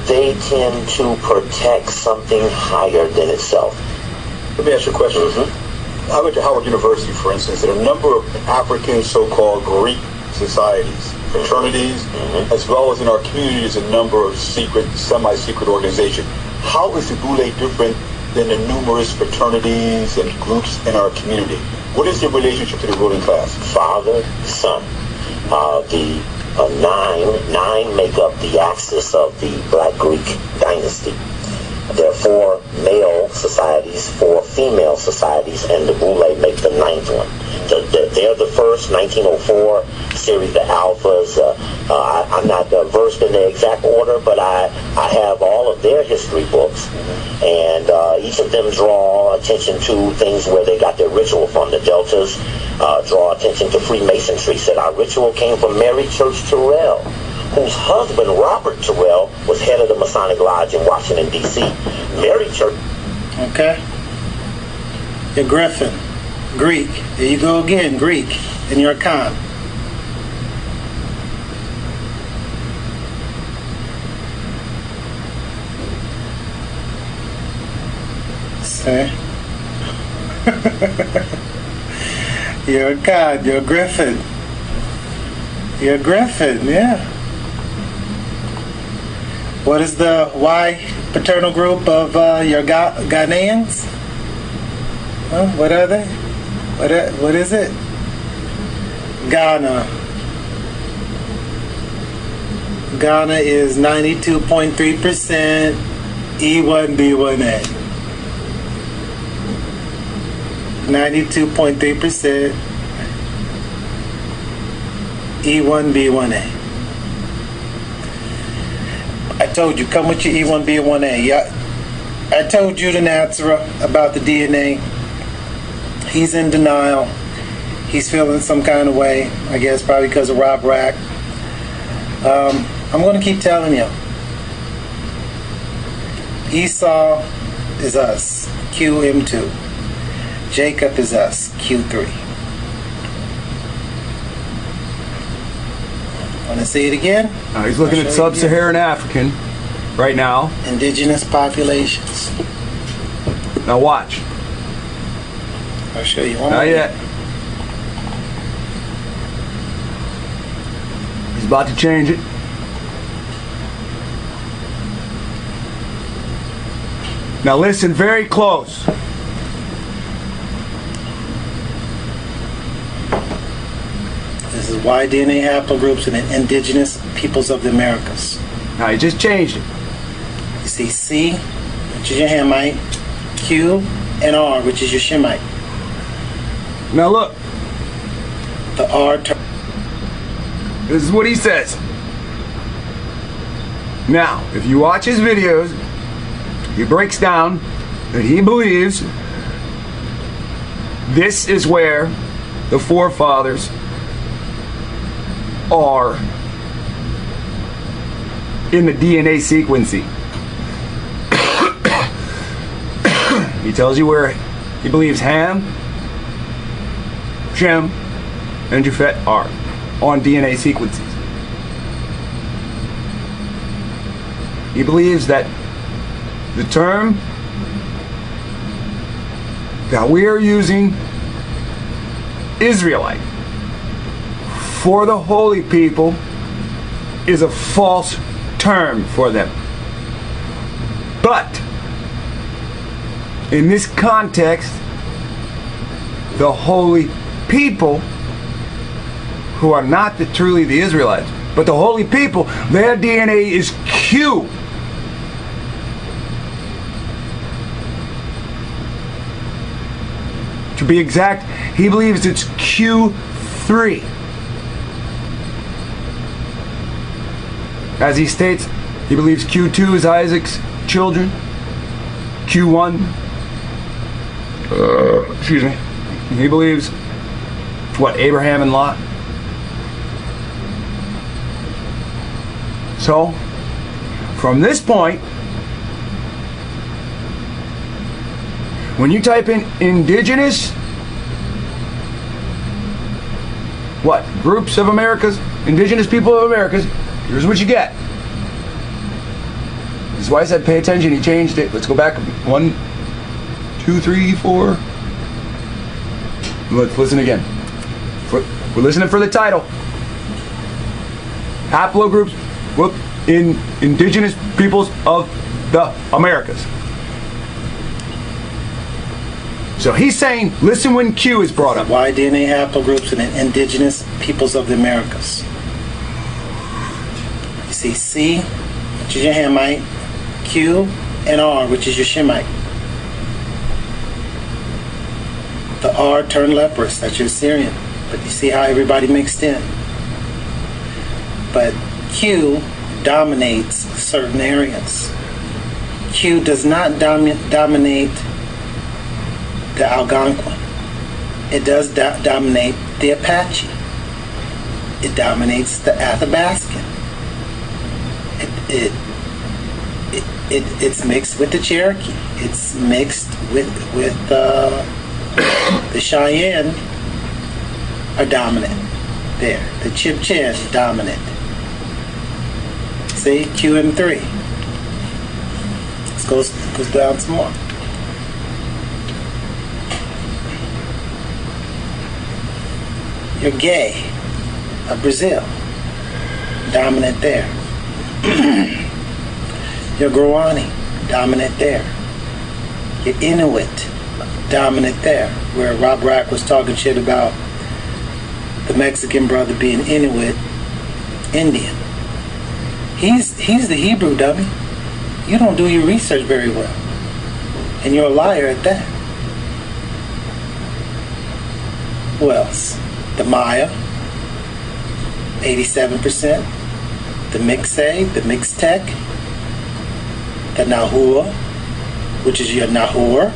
[SPEAKER 4] They tend to protect something higher than itself.
[SPEAKER 5] Let me ask you a question. I went to Howard University, for instance, and a number of African so-called Greek societies, fraternities, as well as in our communities, a number of secret, semi-secret organizations. How is the Boule different than the numerous fraternities and groups in our community? What is your relationship to the ruling class?
[SPEAKER 4] Father, son. The nine make up the axis of the Black Greek dynasty. There are 4 male societies, 4 female societies, and the Boule make the 9th one. They're the first, 1904 series, the Alphas. I'm not versed in the exact order, but I have all of their history books. And each of them draw attention to things where they got their ritual from. The Deltas draw attention to Freemasonry. Said our ritual came from Mary Church Terrell, whose husband, Robert Terrell, was head of the Masonic Lodge in Washington, D.C. Mary Church.
[SPEAKER 2] Okay. Your Griffin. Greek. There you go again, Greek. And your Akan. See? You're a god, you're a griffin. You're a griffin, yeah. What is the Y paternal group of your Ghanaians? Huh? What are they? What is it? Ghana. Ghana is 92.3% E1B1A. 92.3% E1B1A. I told you, come with your E1B1A. Yeah, I told you the Natsura about the DNA. He's in denial. He's feeling some kind of way. I guess probably because of Rob Rack. I'm going to keep telling you. Esau is us, QM2. Jacob is us, Q3. Want to see it again?
[SPEAKER 3] He's looking at sub-Saharan African right now.
[SPEAKER 2] Indigenous populations.
[SPEAKER 3] Now watch.
[SPEAKER 2] I'll show you one
[SPEAKER 3] Not
[SPEAKER 2] more.
[SPEAKER 3] yet. He's about to change it. Now listen very close.
[SPEAKER 2] This is Y DNA haplogroups and the indigenous peoples of the Americas.
[SPEAKER 3] Now he just changed it.
[SPEAKER 2] You see C, which is your Hamite, Q, and R, which is your Shemite.
[SPEAKER 3] Now look.
[SPEAKER 2] The R
[SPEAKER 3] This is what he says. Now, if you watch his videos, he breaks down that he believes this is where the forefathers are in the DNA sequencing. He tells you where he believes Ham, Shem, and Japhet are on DNA sequences. He believes that the term that we are using Israelite for the holy people is a false term for them. But in this context, the holy people, who are not truly the Israelites, but the holy people, their DNA is Q. To be exact, he believes it's Q3. As he states, he believes Q2 is Isaac's children. Q1, excuse me, he believes, what, Abraham and Lot? So, from this point, when you type in indigenous, what, groups of Americas, indigenous people of Americas, here's what you get. This is why I said pay attention. He changed it. Let's go back 1, 2, 3, 4. Let's listen again. We're listening for the title. Haplogroups in indigenous peoples of the Americas. So he's saying, listen when Q is brought up.
[SPEAKER 2] Why DNA haplogroups in indigenous peoples of the Americas? You see C, which is your Hamite, Q, and R, which is your Shemite. The R turned leprous, that's your Syrian. But you see how everybody mixed in. But Q dominates certain areas. Q does not dominate the Algonquin. It does dominate the Apache. It dominates the Athabascan. It's mixed with the Cherokee. It's mixed with the Cheyenne are dominant there. The Chibchan dominant. See, QM3. Let's goes down some more. You're gay of Brazil, dominant there. You're Gruani, dominant there. You're Inuit, dominant there. Where Rob Rack was talking shit about the Mexican brother being Inuit, Indian. He's the Hebrew, dummy. You don't do your research very well. And you're a liar at that. Who else? The Maya, 87%. The Mixay, the Mixtec. The Nahua, which is your Nahor.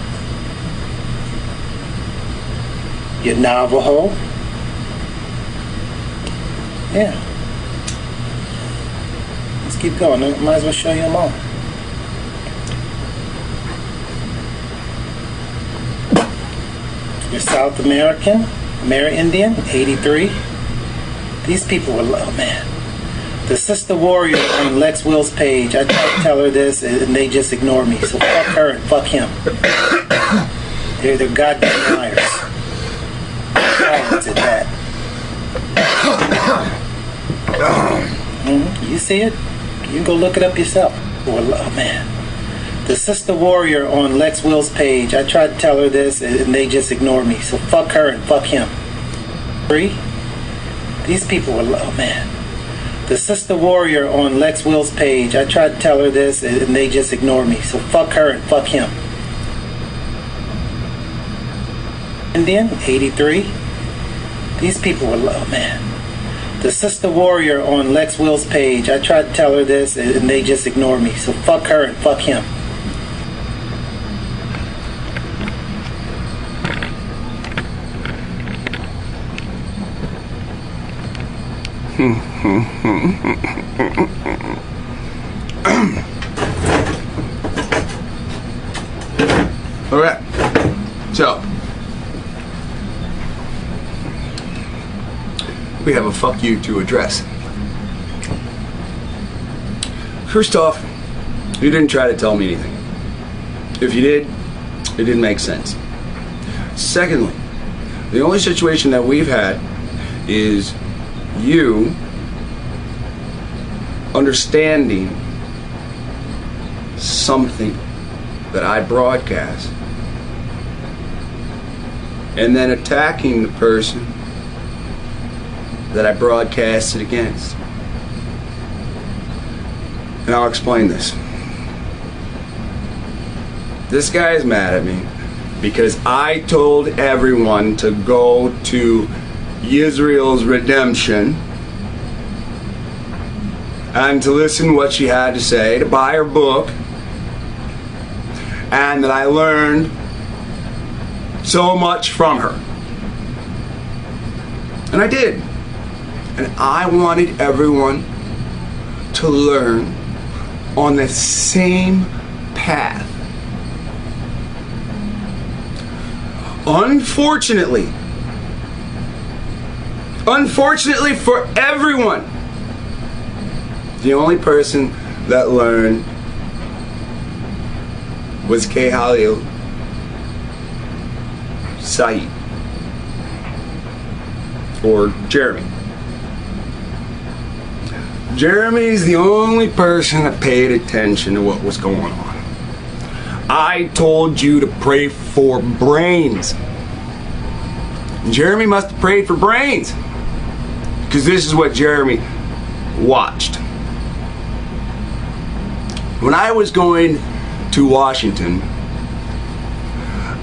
[SPEAKER 2] Your Navajo. Yeah. Let's keep going. I might as well show you them all. Your South American, Amerindian, 83. These people were, oh man. The Sister Warrior on Lex Will's page, I tried to tell her this and they just ignore me. So fuck her and fuck him. They're goddamn liars. Silence at that. You see it? You can go look it up yourself. Oh man. The Sister Warrior on Lex Will's page, I tried to tell her this and they just ignore me. So fuck her and fuck him. 3. These people were, oh man. The Sister Warrior on Lex Will's page, I tried to tell her this and they just ignore me. So fuck her and fuck him. Indian, 83. These people were, oh man. The Sister Warrior on Lex Will's page, I tried to tell her this and they just ignore me. So fuck her and fuck him.
[SPEAKER 1] Alright, so we have a fuck you to address. First off, you didn't try to tell me anything. If you did, it didn't make sense. Secondly, The only situation that we've had is you understanding something that I broadcast and then attacking the person that I broadcast it against. And I'll explain this. This guy is mad at me because I told everyone to go to Israel's Redemption and to listen what she had to say, to buy her book, and that I learned so much from her. And I did. And I wanted everyone to learn on the same path. Unfortunately for everyone, the only person that learned was Khalils, Saeed, or Jeremy. Jeremy's the only person that paid attention to what was going on. I told you to pray for brains. Jeremy must have prayed for brains, because this is what Jeremy watched. When I was going to Washington,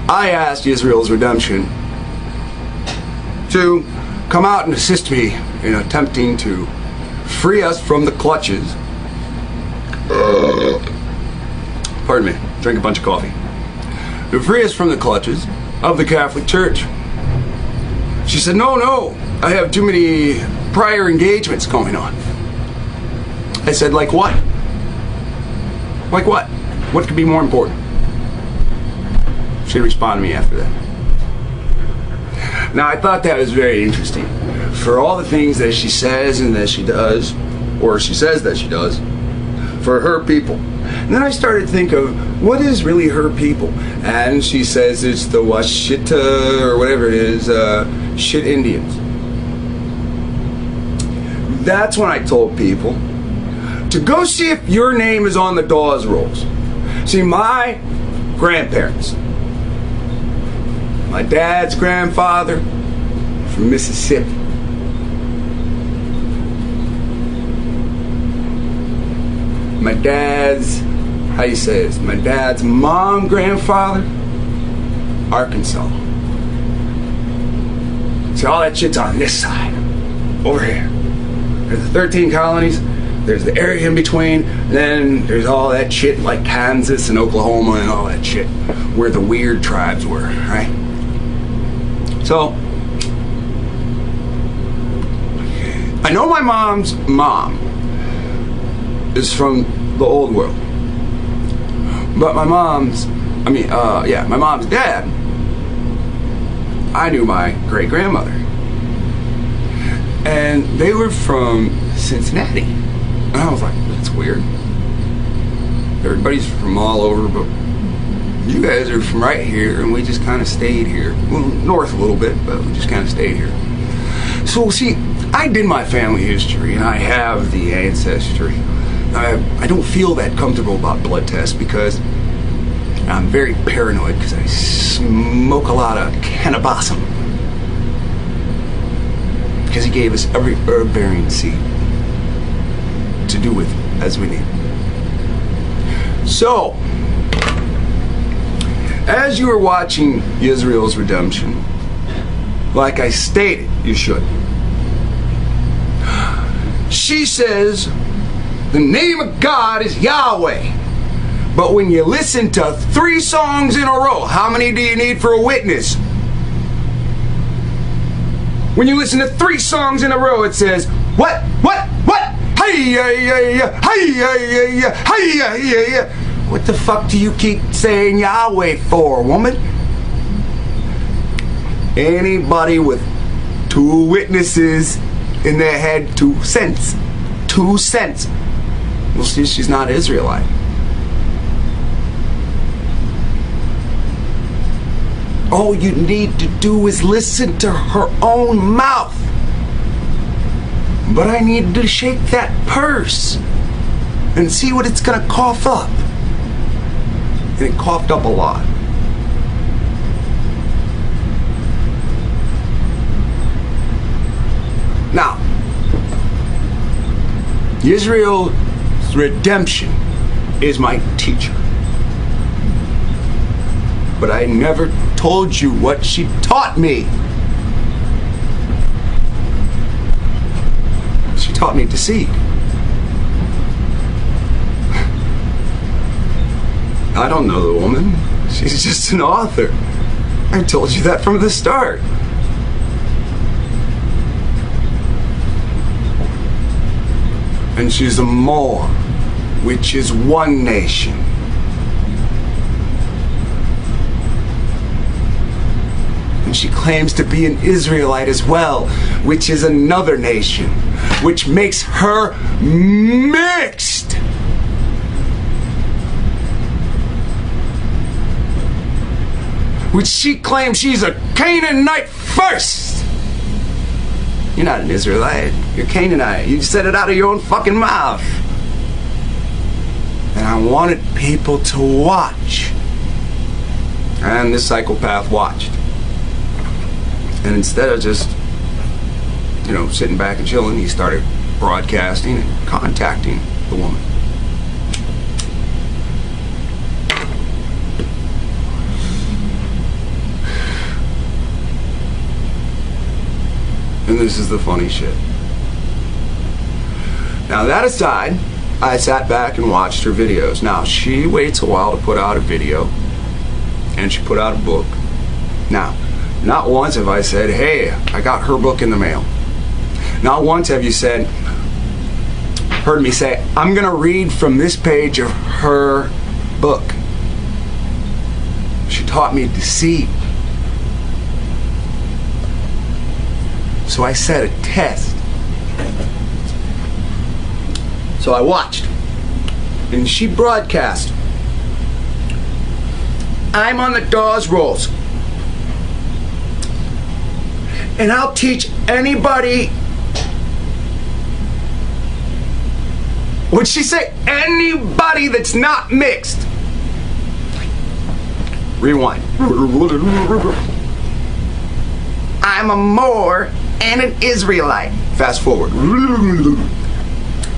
[SPEAKER 1] I asked Israel's Redemption to come out and assist me in attempting to free us from the clutches. Pardon me, drink a bunch of coffee. To free us from the clutches of the Catholic Church. She said, no, I have too many prior engagements going on. I said, like what? Like what? What could be more important? She responded to me after that. Now, I thought that was very interesting. For all the things that she says and that she does, or she says that she does, for her people. And then I started to think of, what is really her people? And she says it's the Washita, or whatever it is, shit Indians. That's when I told people to go see if your name is on the Dawes rolls. See, my grandparents, my dad's grandfather from Mississippi, my dad's, how you say this, my dad's mom, grandfather, Arkansas. See, all that shit's on this side, over here. There's the 13 colonies, there's the area in between, then there's all that shit like Kansas and Oklahoma and all that shit, where the weird tribes were, right? So, I know my mom's mom is from the old world. But my mom's dad, I knew my great-grandmother. And they were from Cincinnati. And I was like, that's weird. Everybody's from all over, but you guys are from right here, and we just kind of stayed here. Well, north a little bit, but we just kind of stayed here. So, see, I did my family history, and I have the ancestry. I don't feel that comfortable about blood tests because I'm very paranoid because I smoke a lot of cannabis. Because he gave us every herb-bearing seed to do with as we need. So, as you are watching Israel's Redemption, like I stated, you should. She says the name of God is Yahweh. But when you listen to 3 songs in a row, how many do you need for a witness? When you listen to 3 songs in a row, it says, what? Hey, hey. What the fuck do you keep saying Yahweh for, woman? Anybody with 2 witnesses in their head, 2 cents. 2 cents. Well, see, she's not Israelite. all you need to do is listen to her own mouth. But I need to shake that purse and see what it's gonna cough up. And it coughed up a lot. Now, Israel's redemption is my teacher. But I never told you what she taught me. She taught me deceit. I don't know the woman. She's just an author. I told you that from the start. And she's a Moor, which is one nation. And she claims to be an Israelite as well, which is another nation, which makes her mixed. Which she claims she's a Canaanite first. You're not an Israelite. You're Canaanite. You said it out of your own fucking mouth. And I wanted people to watch. And this psychopath watched. And instead of just, sitting back and chilling, he started broadcasting and contacting the woman. And this is the funny shit. Now, that aside, I sat back and watched her videos. Now, she waits a while to put out a video, and she put out a book. Now, not once have I said, hey, I got her book in the mail. Not once have you heard me say, I'm going to read from this page of her book. She taught me deceit. So I set a test. So I watched. And she broadcast. I'm on the Dawes rolls. And I'll teach anybody. Would she say anybody that's not mixed? Rewind. I'm a Moor and an Israelite. Fast forward.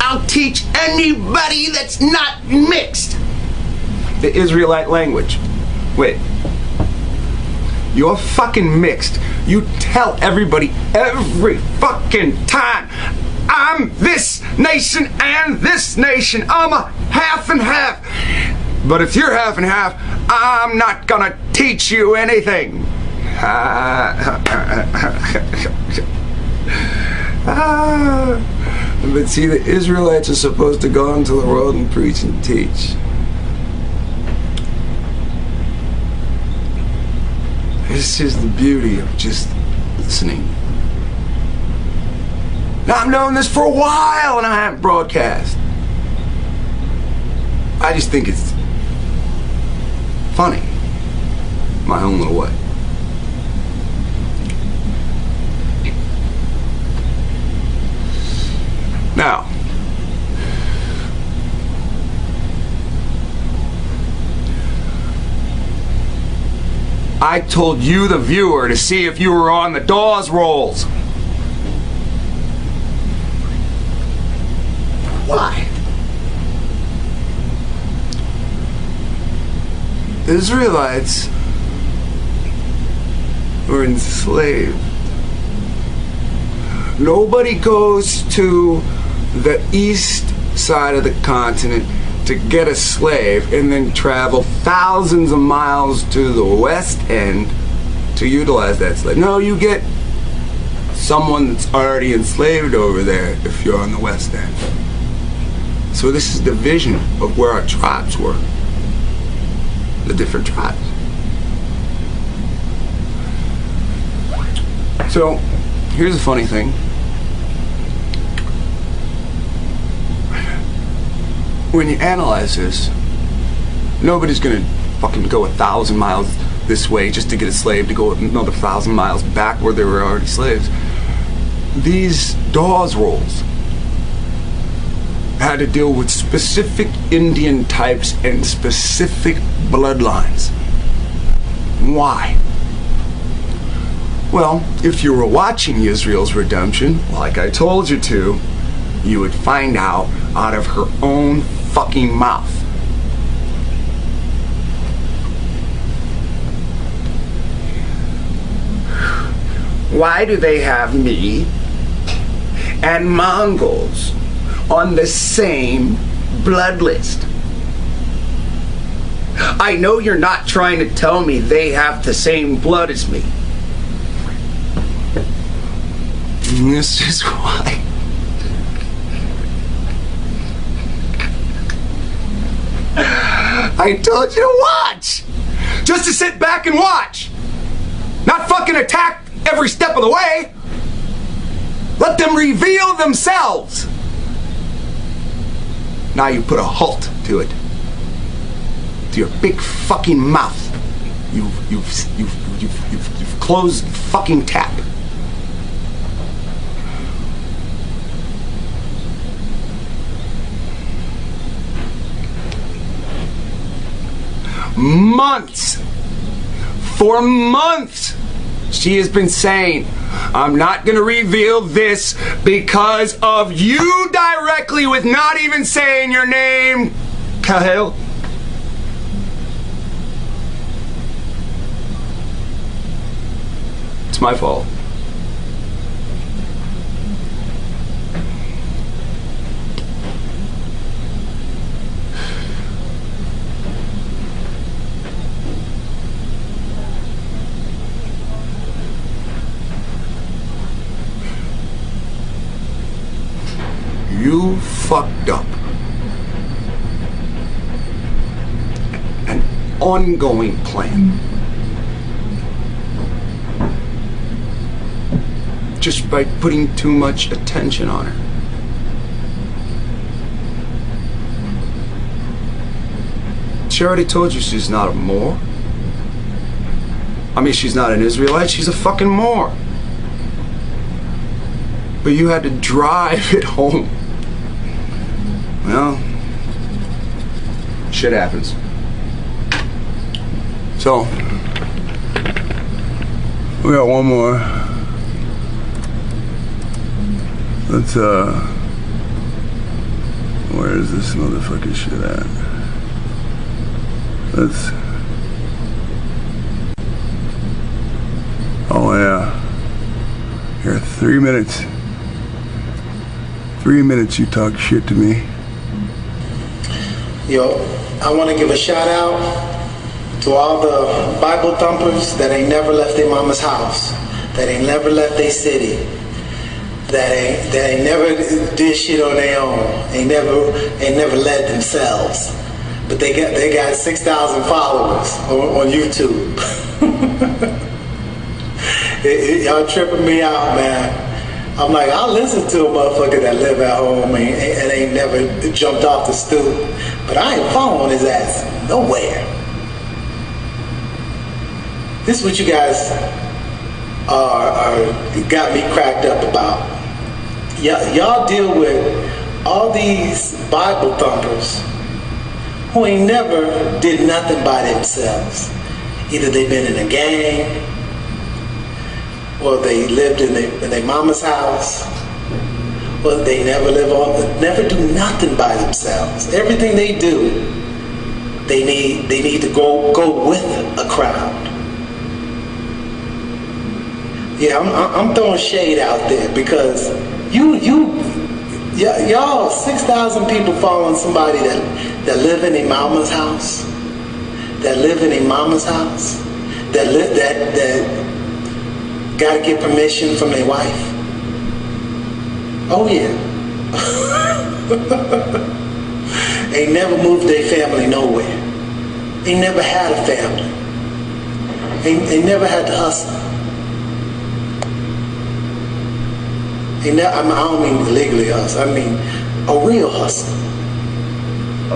[SPEAKER 1] I'll teach anybody that's not mixed the Israelite language. Wait. You're fucking mixed. You tell everybody every fucking time, I'm this nation and this nation. I'm a half and half. But if you're half and half, I'm not gonna teach you anything. But see, the Israelites are supposed to go into the world and preach and teach. This is the beauty of just listening. Now, I've known this for a while and I haven't broadcast. I just think it's funny. My own little way. Now, I told you, the viewer, to see if you were on the Dawes rolls. Why? The Israelites were enslaved. Nobody goes to the east side of the continent to get a slave and then travel thousands of miles to the west end to utilize that slave. No, you get someone that's already enslaved over there if you're on the west end. So this is the vision of where our tribes were. The different tribes. So, here's the funny thing. When you analyze this, nobody's gonna fucking go 1,000 miles
[SPEAKER 3] this way just to get a slave to go another 1,000 miles back where there were already slaves. These Dawes rolls had to deal with specific Indian types and specific bloodlines. Why? Well, if you were watching Israel's Redemption, like I told you to, you would find out of her own fucking mouth. Why do they have me and Mongols on the same blood list? I know you're not trying to tell me they have the same blood as me. And this is why. I told you to watch! Just to sit back and watch! Not fucking attack every step of the way! Let them reveal themselves! Now you put a halt to it. To your big fucking mouth. You've closed the fucking tap. For months, she has been saying, I'm not going to reveal this because of you directly, with not even saying your name, Khalil. It's my fault. You fucked up. An ongoing plan. Just by putting too much attention on her. She already told you she's not a Moor. I mean, she's not an Israelite, she's a fucking Moor. But you had to drive it home. Well, shit happens. So, we got one more. Let's, where is this motherfucking shit at? Let's, oh yeah. Here, 3 minutes. 3 minutes you talk shit to me.
[SPEAKER 2] Yo, I want to give a shout out to all the Bible thumpers that ain't never left their mama's house, that ain't never left their city, that ain't never did shit on their own, ain't never led themselves, but they got 6,000 followers on YouTube. Y'all tripping me out, man. I'm like, I'll listen to a motherfucker that live at home and ain't never jumped off the stoop, but I ain't following his ass nowhere. This is what you guys are got me cracked up about. Y'all deal with all these Bible thumpers who ain't never did nothing by themselves. Either they've been in a gang, or they lived in their mama's house, or they never do nothing by themselves. Everything they do, they need to go with a crowd. Yeah, I'm throwing shade out there because y'all 6,000 people following somebody that live in their mama's house, that gotta get permission from their wife. Oh yeah. Ain't never moved their family nowhere. Ain't never had a family. Ain't never had to hustle. I don't mean illegally hustle. I mean a real hustle.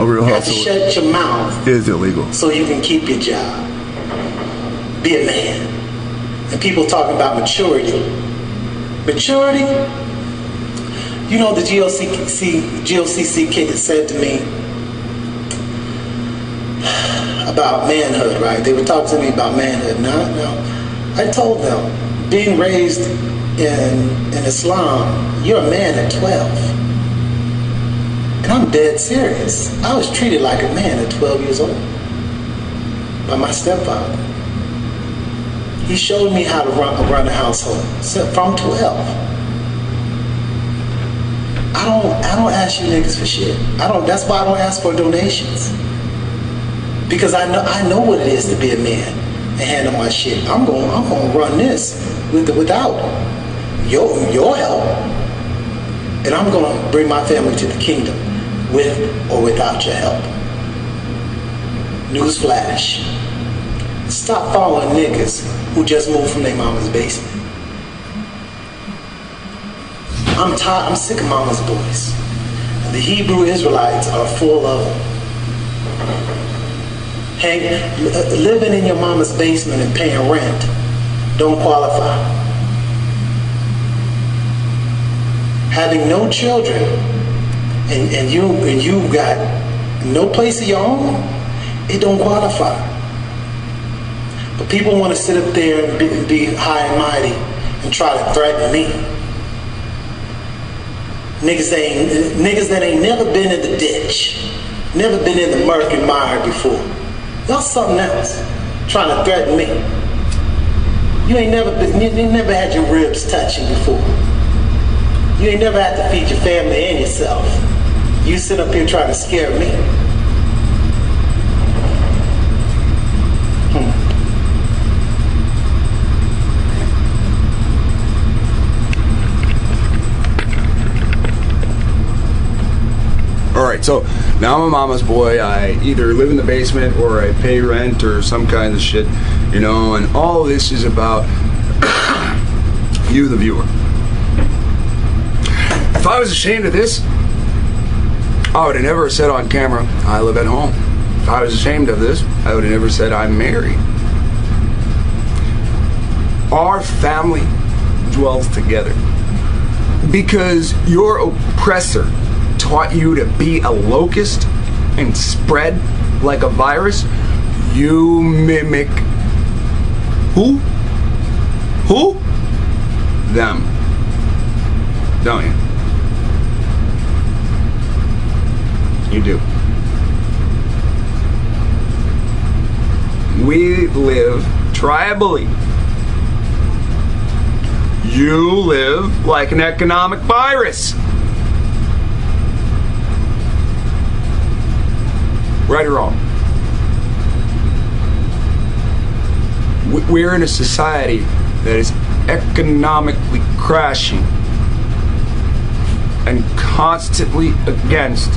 [SPEAKER 3] A real hustle.
[SPEAKER 2] You have to shut your mouth.
[SPEAKER 3] Is illegal.
[SPEAKER 2] So you can keep your job. be a man. And people talking about maturity. Maturity? You know, the GOCC kid said to me about manhood, right? They were talking to me about manhood. No. I told them, being raised in Islam, you're a man at 12. And I'm dead serious. I was treated like a man at 12 years old by my stepfather. He showed me how to run a household from 12. I don't ask you niggas for shit. That's why I don't ask for donations. Because I know what it is to be a man and handle my shit. I'm gonna run this without your help. And I'm gonna bring my family to the kingdom with or without your help. Newsflash. Stop following niggas who just moved from their mama's basement. I'm tired, I'm sick of mama's boys. The Hebrew Israelites are full of them. Living in your mama's basement and paying rent don't qualify. Having no children and you got no place of your own, it don't qualify. But people want to sit up there and be high and mighty and try to threaten me. Niggas that ain't never been in the ditch, never been in the murk and mire before. Y'all something else, trying to threaten me. You ain't never had your ribs touching before. You ain't never had to feed your family and yourself. You sit up here trying to scare me.
[SPEAKER 3] Alright, so now I'm a mama's boy. I either live in the basement or I pay rent or some kind of shit, you know, and all of this is about you, the viewer. If I was ashamed of this, I would have never said on camera, I live at home. If I was ashamed of this, I would have never said I'm married. Our family dwells together because your oppressor taught you to be a locust and spread like a virus. You mimic who? Them. Don't you? You do. We live tribally. You live like an economic virus. Right or wrong? We're in a society that is economically crashing and constantly against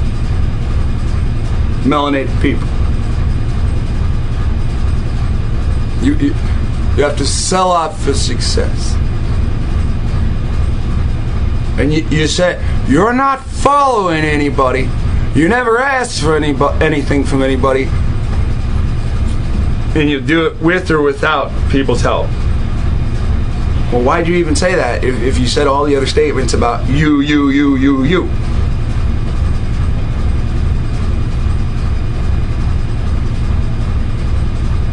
[SPEAKER 3] melanated people. You have to sell out for success. And you say, you're not following anybody. You never asked for anything from anybody. And you do it with or without people's help. Well, why'd you even say that if you said all the other statements about you?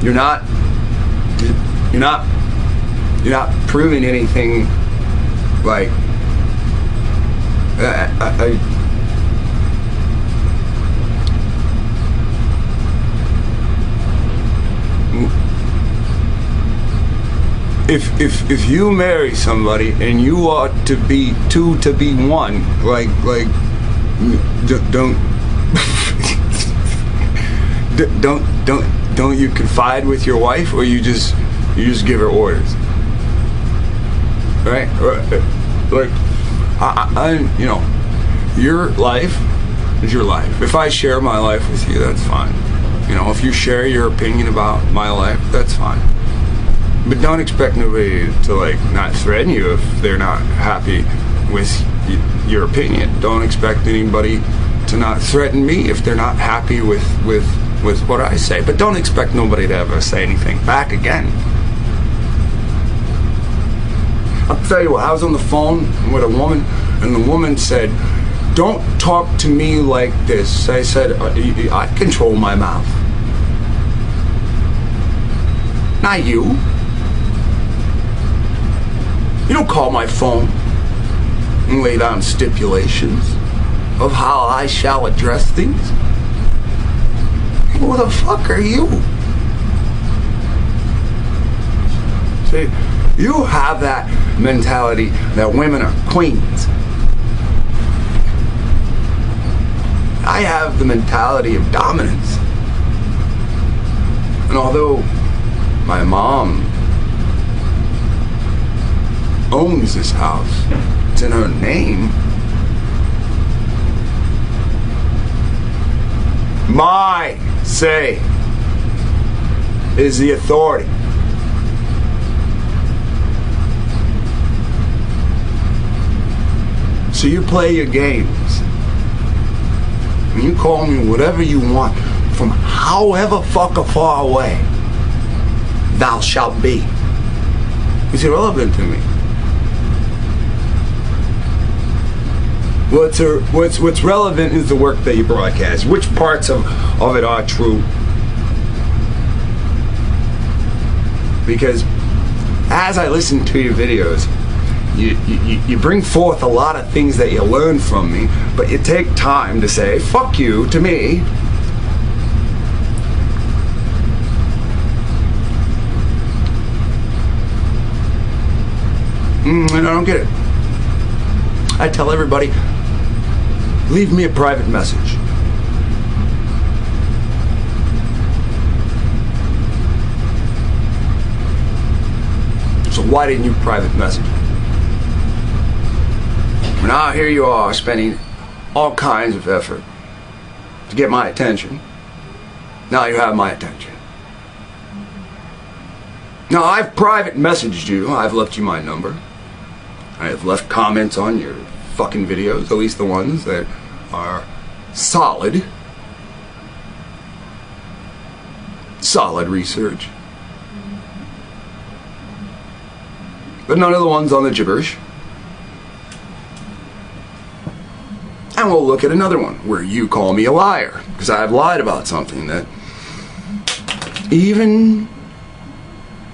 [SPEAKER 3] You're not proving anything. Like if you marry somebody and you ought to be two to be one, like don't you confide with your wife, or you just give her orders, right? Like I you know, your life is your life. If I share my life with you, that's fine. You know, if you share your opinion about my life, that's fine. But don't expect nobody to like not threaten you if they're not happy with your opinion. Don't expect anybody to not threaten me if they're not happy with what I say. But don't expect nobody to ever say anything back again.
[SPEAKER 1] I'll tell you what, I was on the phone with a woman, and the woman said, "Don't talk to me like this." I said, "I control my mouth. Not you. You don't call my phone and lay down stipulations of how I shall address things. Who the fuck are you?" See, you have that mentality that women are queens. I have the mentality of dominance. And although my mom owns this house, it's in her name, my say is the authority. So you play your games, and you call me whatever you want from however fucking far away. Thou shalt be. It's irrelevant to me. What's relevant is the work that you broadcast. Which parts of it are true? Because as I listen to your videos, you bring forth a lot of things that you learn from me, but you take time to say "fuck you" to me. And I don't get it. I tell everybody, leave me a private message. So why didn't you private message? Now here you are spending all kinds of effort to get my attention. Now you have my attention. Now I've private messaged you. I've left you my number. I have left comments on your fucking videos, at least the ones that are solid. Solid research. But none of the ones on the gibberish. And we'll look at another one where you call me a liar because I have lied about something that even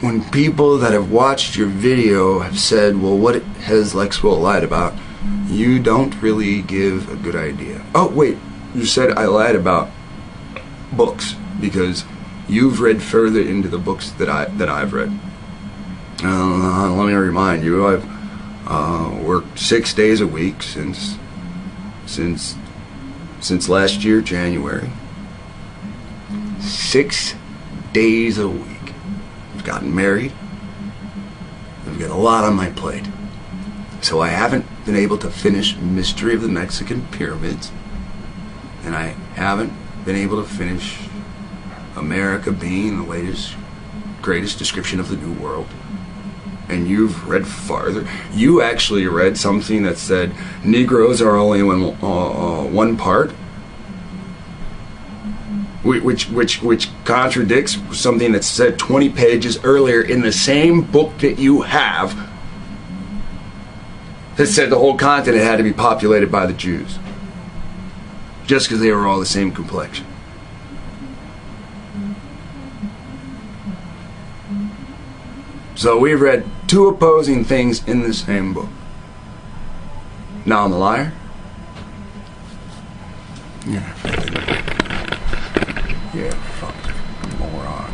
[SPEAKER 1] when people that have watched your video have said, "Well, what has lexwill lied about?" you don't really give a good idea. Oh wait, you said I lied about books because you've read further into the books that I've read. Let me remind you, I've worked 6 days a week since last year, January. 6 days a week. I've gotten married. I've got a lot on my plate. So I haven't been able to finish Mystery of the Mexican Pyramids. And I haven't been able to finish America Being the latest, greatest description of the New World. And you've read farther. You actually read something that said Negroes are only one part, which contradicts something that said 20 pages earlier in the same book that you have that said the whole continent had to be populated by the Jews, just because they were all the same complexion. So we've read two opposing things in the same book. Now I'm a liar? Yeah. Yeah, fuck. Moron.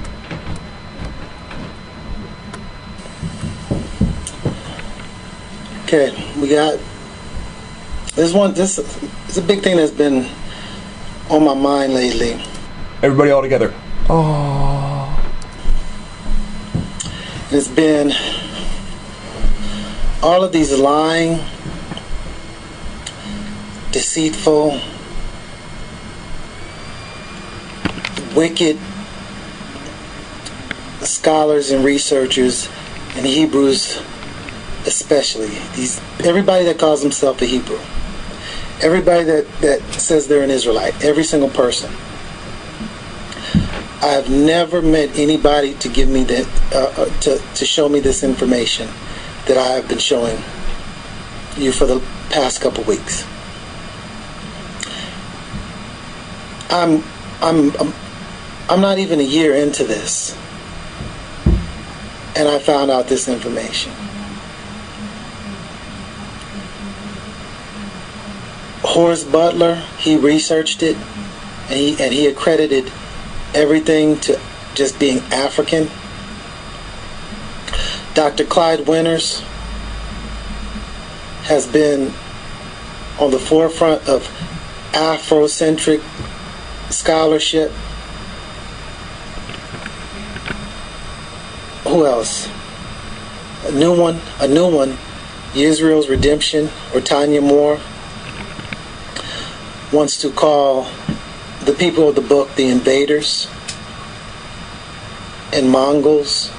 [SPEAKER 2] Okay, we got this is a big thing that's been on my mind lately.
[SPEAKER 3] Everybody all together. Oh.
[SPEAKER 2] It's been all of these lying, deceitful, wicked scholars and researchers, and Hebrews especially. Everybody that calls himself a Hebrew, everybody that says they're an Israelite, every single person. I have never met anybody to give me that, to show me this information that I have been showing you for the past couple weeks. I'm not even a year into this, and I found out this information. Horace Butler, he researched it, and he accredited everything to just being African. Dr. Clyde Winters has been on the forefront of Afrocentric scholarship. Who else? A new one, Israel's Redemption, or Tanya Moore, wants to call the people of the book the invaders and Mongols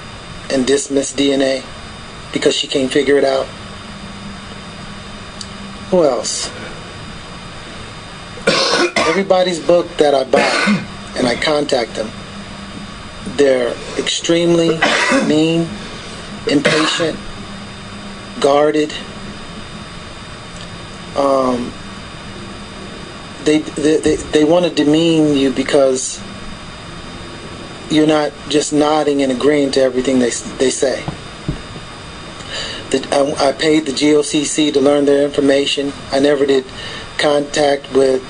[SPEAKER 2] and dismiss DNA because she can't figure it out. Who else? Everybody's book that I buy and I contact them, they're extremely mean, impatient, guarded. They want to demean you because you're not just nodding and agreeing to everything they say. I paid the GOCC to learn their information. I never did contact with,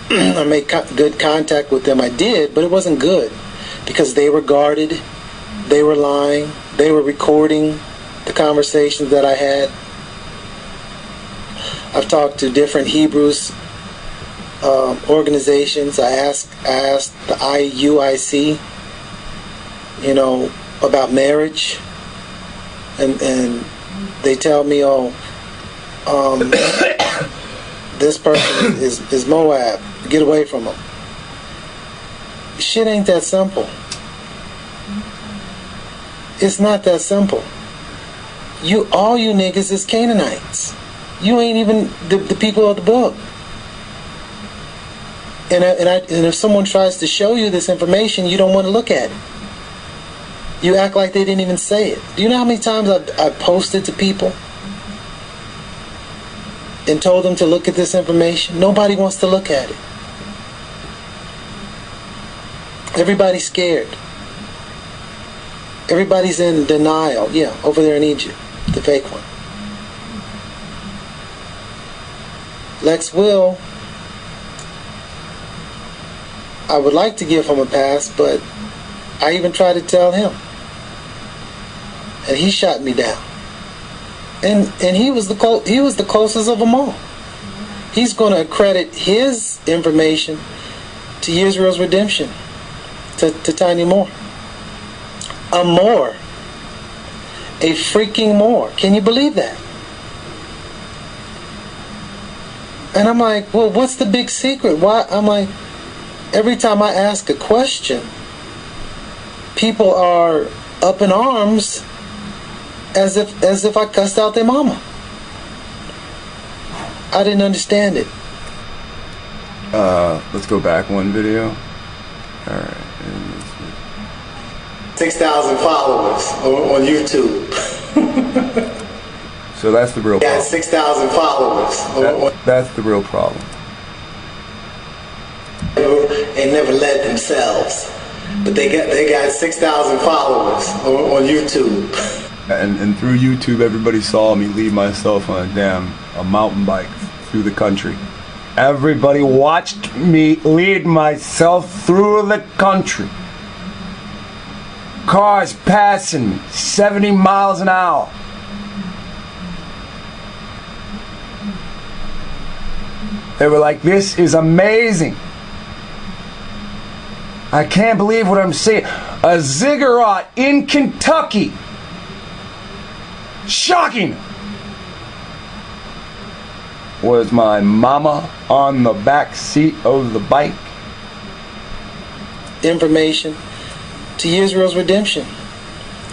[SPEAKER 2] I made good contact with them. I did, but it wasn't good because they were guarded, they were lying, they were recording the conversations that I had. I've talked to different Hebrews organizations. I asked the IUIC, about marriage, and they tell me, this person is Moab. Get away from him. Shit ain't that simple. It's not that simple. All you niggas is Canaanites. You ain't even the people of the book. And if someone tries to show you this information, you don't want to look at it. You act like they didn't even say it. Do you know how many times I've posted to people and told them to look at this information? Nobody wants to look at it. Everybody's scared. Everybody's in denial. Yeah, over there in Egypt, the fake one. Lexwill, I would like to give him a pass, but I even tried to tell him, and he shot me down. And he was the closest of them all. He's going to accredit his information to Israel's Redemption, to Tanya Moore. A Moore, a freaking Moore. Can you believe that? And I'm like, well, what's the big secret? Why? I'm like, every time I ask a question, people are up in arms as if I cussed out their mama. I didn't understand it.
[SPEAKER 3] Let's go back one video. Alright.
[SPEAKER 2] 6,000 followers on YouTube.
[SPEAKER 3] So that's the real problem.
[SPEAKER 2] Yeah, 6,000 followers.
[SPEAKER 3] That's the real problem.
[SPEAKER 2] They never led themselves, but they got 6,000 followers on YouTube.
[SPEAKER 3] And through YouTube, everybody saw me lead myself on a mountain bike through the country. Everybody watched me lead myself through the country. Cars passing me, 70 miles an hour. They were like, this is amazing. I can't believe what I'm seeing. A ziggurat in Kentucky. Shocking. Was my mama on the back seat of the bike?
[SPEAKER 2] Information to Israel's Redemption,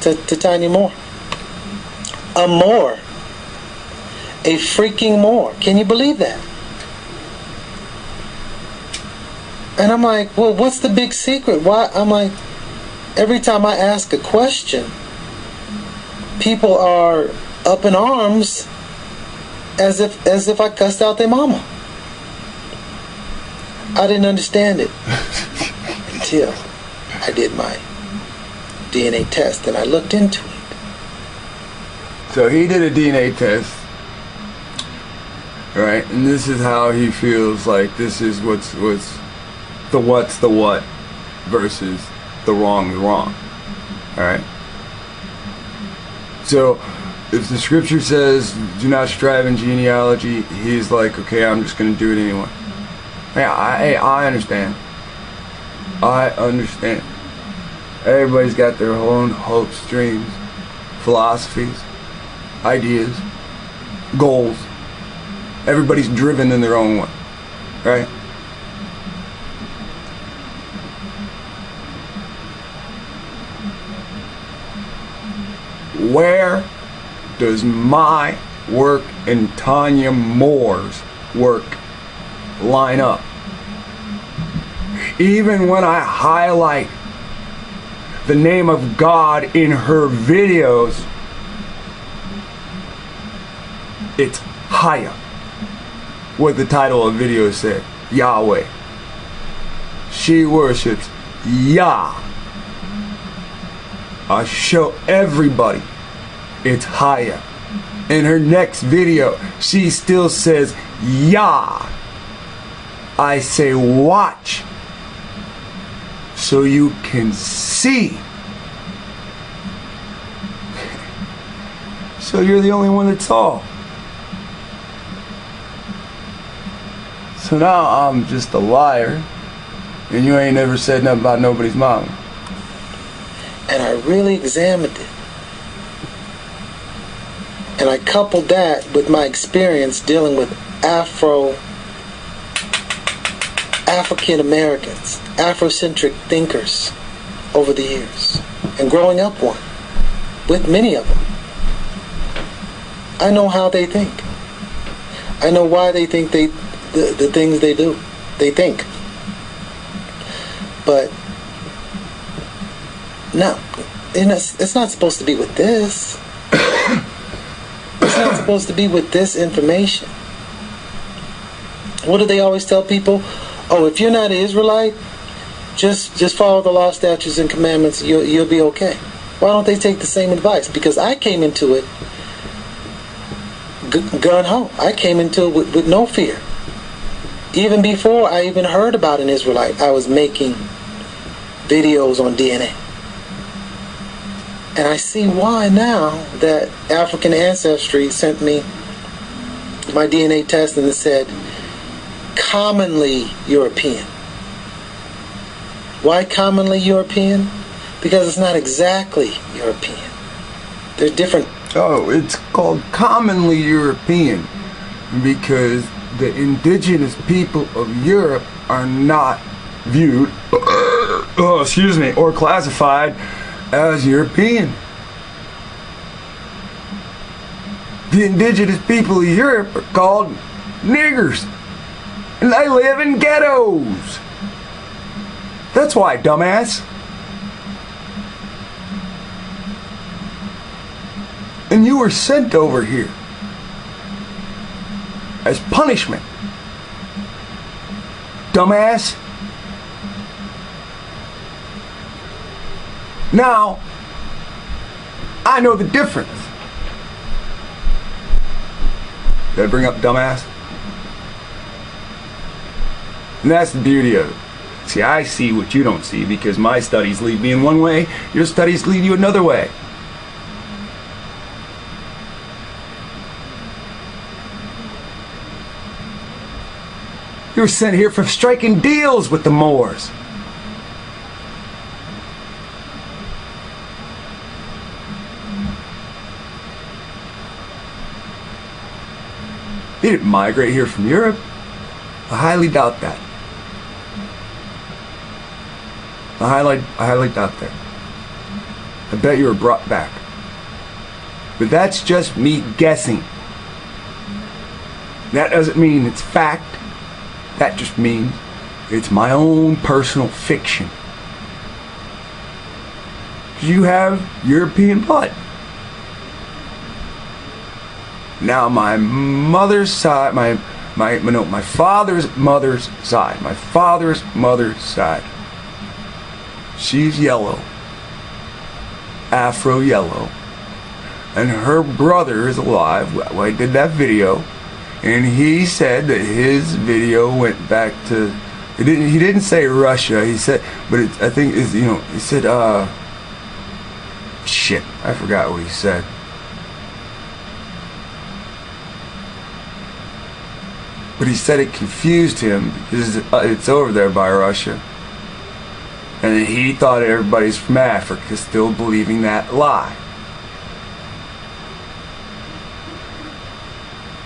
[SPEAKER 2] to Tanya Moore. A Moore, a freaking Moore. Can you believe that? And I'm like, well, what's the big secret? Why? I'm like, every time I ask a question, people are up in arms as if I cussed out their mama. I didn't understand it until I did my DNA test and I looked into it.
[SPEAKER 3] So he did a DNA test, right? And this is how he feels like this is what's the what versus the wrong is wrong. Alright? So if the scripture says do not strive in genealogy, he's like, okay, I'm just gonna do it anyway. Yeah, I understand. I understand. Everybody's got their own hopes, dreams, philosophies, ideas, goals. Everybody's driven in their own way, right? Where does my work and Tanya Moore's work line up? Even when I highlight the name of God in her videos, it's Haya, what the title of the video said, Yahweh. She worships Yah. I show everybody it's Haya. In her next video, she still says Yah. I say watch so you can see. So you're the only one that saw. So now I'm just a liar, and you ain't never said nothing about nobody's mama.
[SPEAKER 2] And I really examined it. And I coupled that with my experience dealing with African Americans, Afrocentric thinkers over the years, and growing up one, with many of them. I know how they think. I know why they think the things they do. They think. But no, it's not supposed to be with this. It's not supposed to be with this information. What do they always tell people? Oh, if you're not an Israelite, just follow the law, statutes, and commandments. You'll be okay. Why don't they take the same advice? Because I came into it gun-ho. I came into it with no fear. Even before I even heard about an Israelite, I was making videos on DNA. And I see why now that African Ancestry sent me my DNA test and it said commonly European. Why commonly European? Because it's not exactly European. There's different.
[SPEAKER 3] Oh, it's called commonly European because the indigenous people of Europe are not viewed, or classified as European. The indigenous people of Europe are called niggers, and they live in ghettos. That's why, dumbass. And you were sent over here as punishment, dumbass. Now, I know the difference. Did I bring up dumbass? And that's the beauty of it. See, I see what you don't see because my studies lead me in one way, your studies lead you another way. You were sent here for striking deals with the Moors. They didn't migrate here from Europe. I highly doubt that. I highly doubt that. I bet you were brought back. But that's just me guessing. That doesn't mean it's fact. That just means it's my own personal fiction. You have European blood. Now my mother's side, my father's mother's side, she's yellow, afro yellow, and her brother is alive. Well, I did that video, and he said that his video went back to, he didn't say Russia, he said, but I think is, you know, he said shit, I forgot what he said. But he said it confused him because it's over there by Russia. And he thought everybody's from Africa, still believing that lie.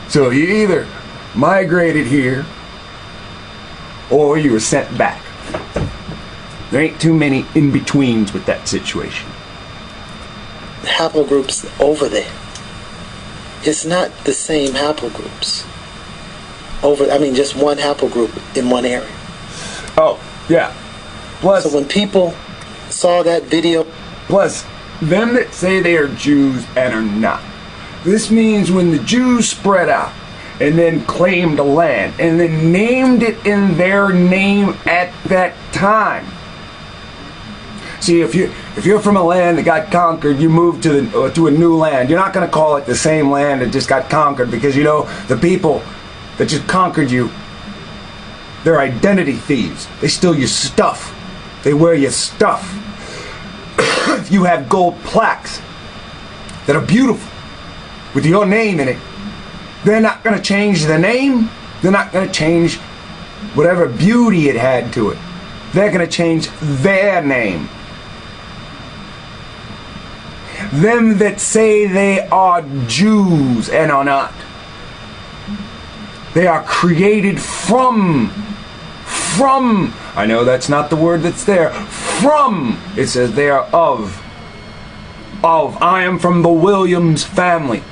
[SPEAKER 3] So you either migrated here or you were sent back. There ain't too many in-betweens with that situation.
[SPEAKER 2] Haplogroups over there. It's not the same haplogroups. Just one haplogroup in one area.
[SPEAKER 3] Oh, yeah. Plus,
[SPEAKER 2] so when people saw that video...
[SPEAKER 3] Plus, them that say they are Jews and are not. This means when the Jews spread out and then claimed the land and then named it in their name at that time. See, if you're from a land that got conquered, you move to a new land. You're not going to call it the same land that just got conquered, because you know the people that just conquered you, they're identity thieves. They steal your stuff. They wear your stuff. You have gold plaques that are beautiful with your name in it. They're not going to change the name. They're not going to change whatever beauty it had to it. They're going to change their name. Them that say they are Jews and are not. They are created from, I know that's not the word that's there, from, it says they are of, I am from the Williams family.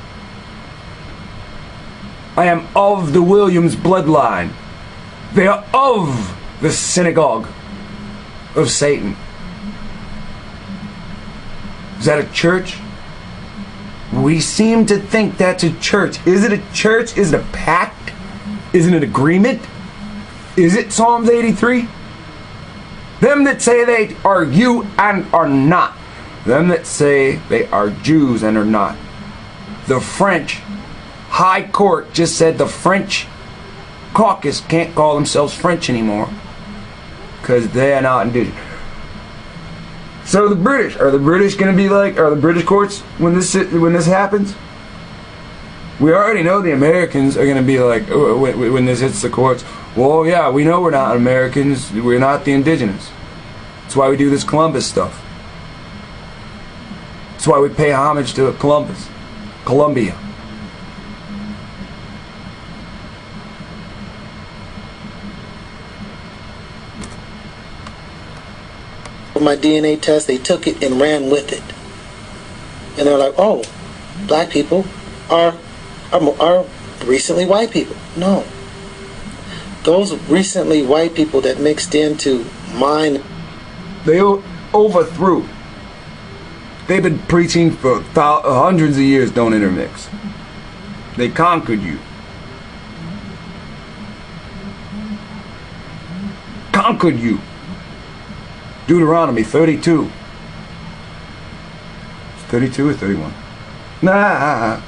[SPEAKER 3] I am of the Williams bloodline. They are of the synagogue of Satan. Is that a church? We seem to think that's a church. Is it a church? Is it a pact? Is it an agreement? Is it Psalms 83? Them that say they are you and are not. Them that say they are Jews and are not. The French High Court just said the French caucus can't call themselves French anymore because they're not indigenous. So the British, are the British going to be like, are the British courts when this happens? We already know the Americans are going to be like, when this hits the courts, well, yeah, we know we're not Americans, we're not the indigenous. That's why we do this Columbus stuff. That's why we pay homage to Columbia.
[SPEAKER 2] My DNA test, they took it and ran with it. And they're like, oh, black people are recently white people. No. Those recently white people that mixed into mine,
[SPEAKER 3] they overthrew. They've been preaching for hundreds of years, don't intermix. They conquered you. Conquered you. Deuteronomy 32. 32 or 31? Nah.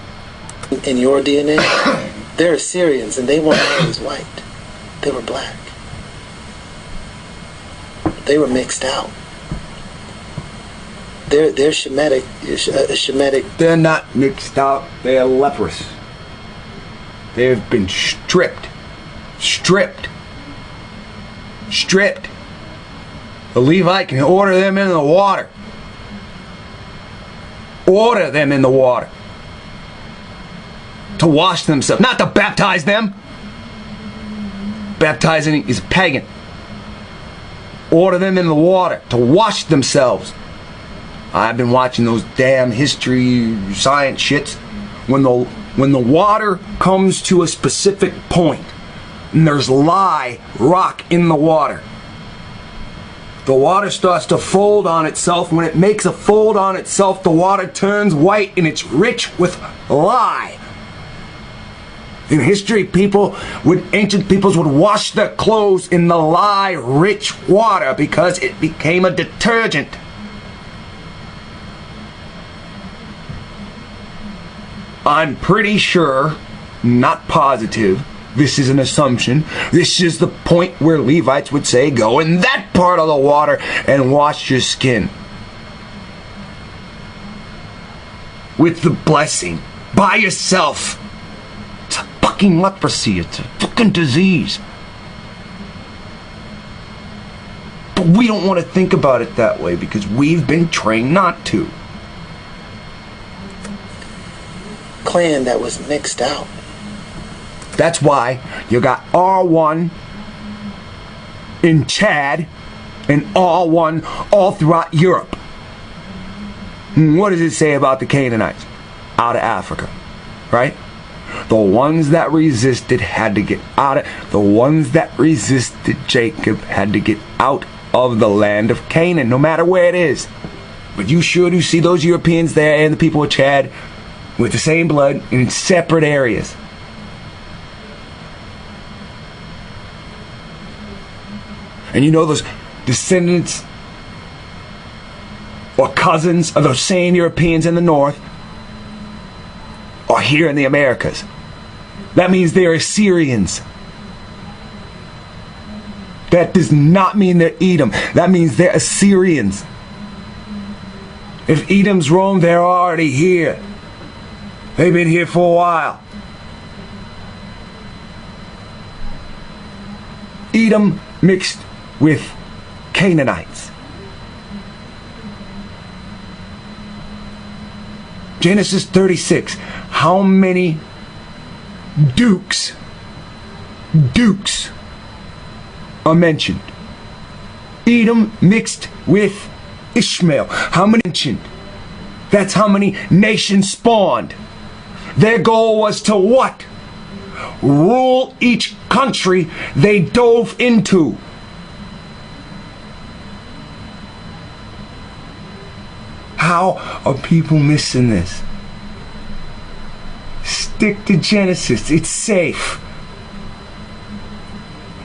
[SPEAKER 2] In your DNA, they're Assyrians and they weren't always white. They were black. They were mixed out. They're Shemitic.
[SPEAKER 3] They're not mixed out. They're leprous. They have been stripped. The Levite can order them in the water. Order them in the water. To wash themselves. Not to baptize them. Baptizing is pagan. Order them in the water. To wash themselves. I've been watching those damn history, science shits. When the water comes to a specific point, and there's rock in the water, the water starts to fold on itself. When it makes a fold on itself, the water turns white and it's rich with lye. In history, ancient peoples would wash their clothes in the lye-rich water because it became a detergent. I'm pretty sure, not positive, this is an assumption, this is the point where Levites would say, go in that part of the water and wash your skin. With the blessing, by yourself. It's a fucking leprosy, it's a fucking disease. But we don't want to think about it that way because we've been trained not to.
[SPEAKER 2] Clan that was mixed out.
[SPEAKER 3] That's why you got R1 in Chad and R1 all throughout Europe. What does it say about the Canaanites? Out of Africa, right? The ones that resisted had to get out of... The ones that resisted Jacob had to get out of the land of Canaan, no matter where it is. But you see those Europeans there and the people of Chad with the same blood in separate areas. And you know those descendants or cousins of those same Europeans in the north are here in the Americas. That means they're Assyrians. That does not mean they're Edom. That means they're Assyrians. If Edom's Rome, they're already here. They've been here for a while. Edom mixed with Canaanites. Genesis 36. How many dukes are mentioned? Edom mixed with Ishmael. How many mentioned? That's how many nations spawned. Their goal was to what? Rule each country they dove into. How are people missing this? Stick to Genesis. It's safe.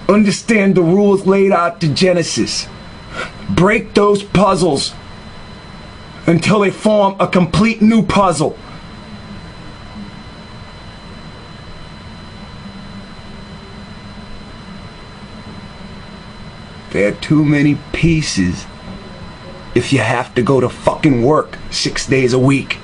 [SPEAKER 3] Understand the rules laid out to Genesis. Break those puzzles until they form a complete new puzzle. There are too many pieces if you have to go to fucking work 6 days a week.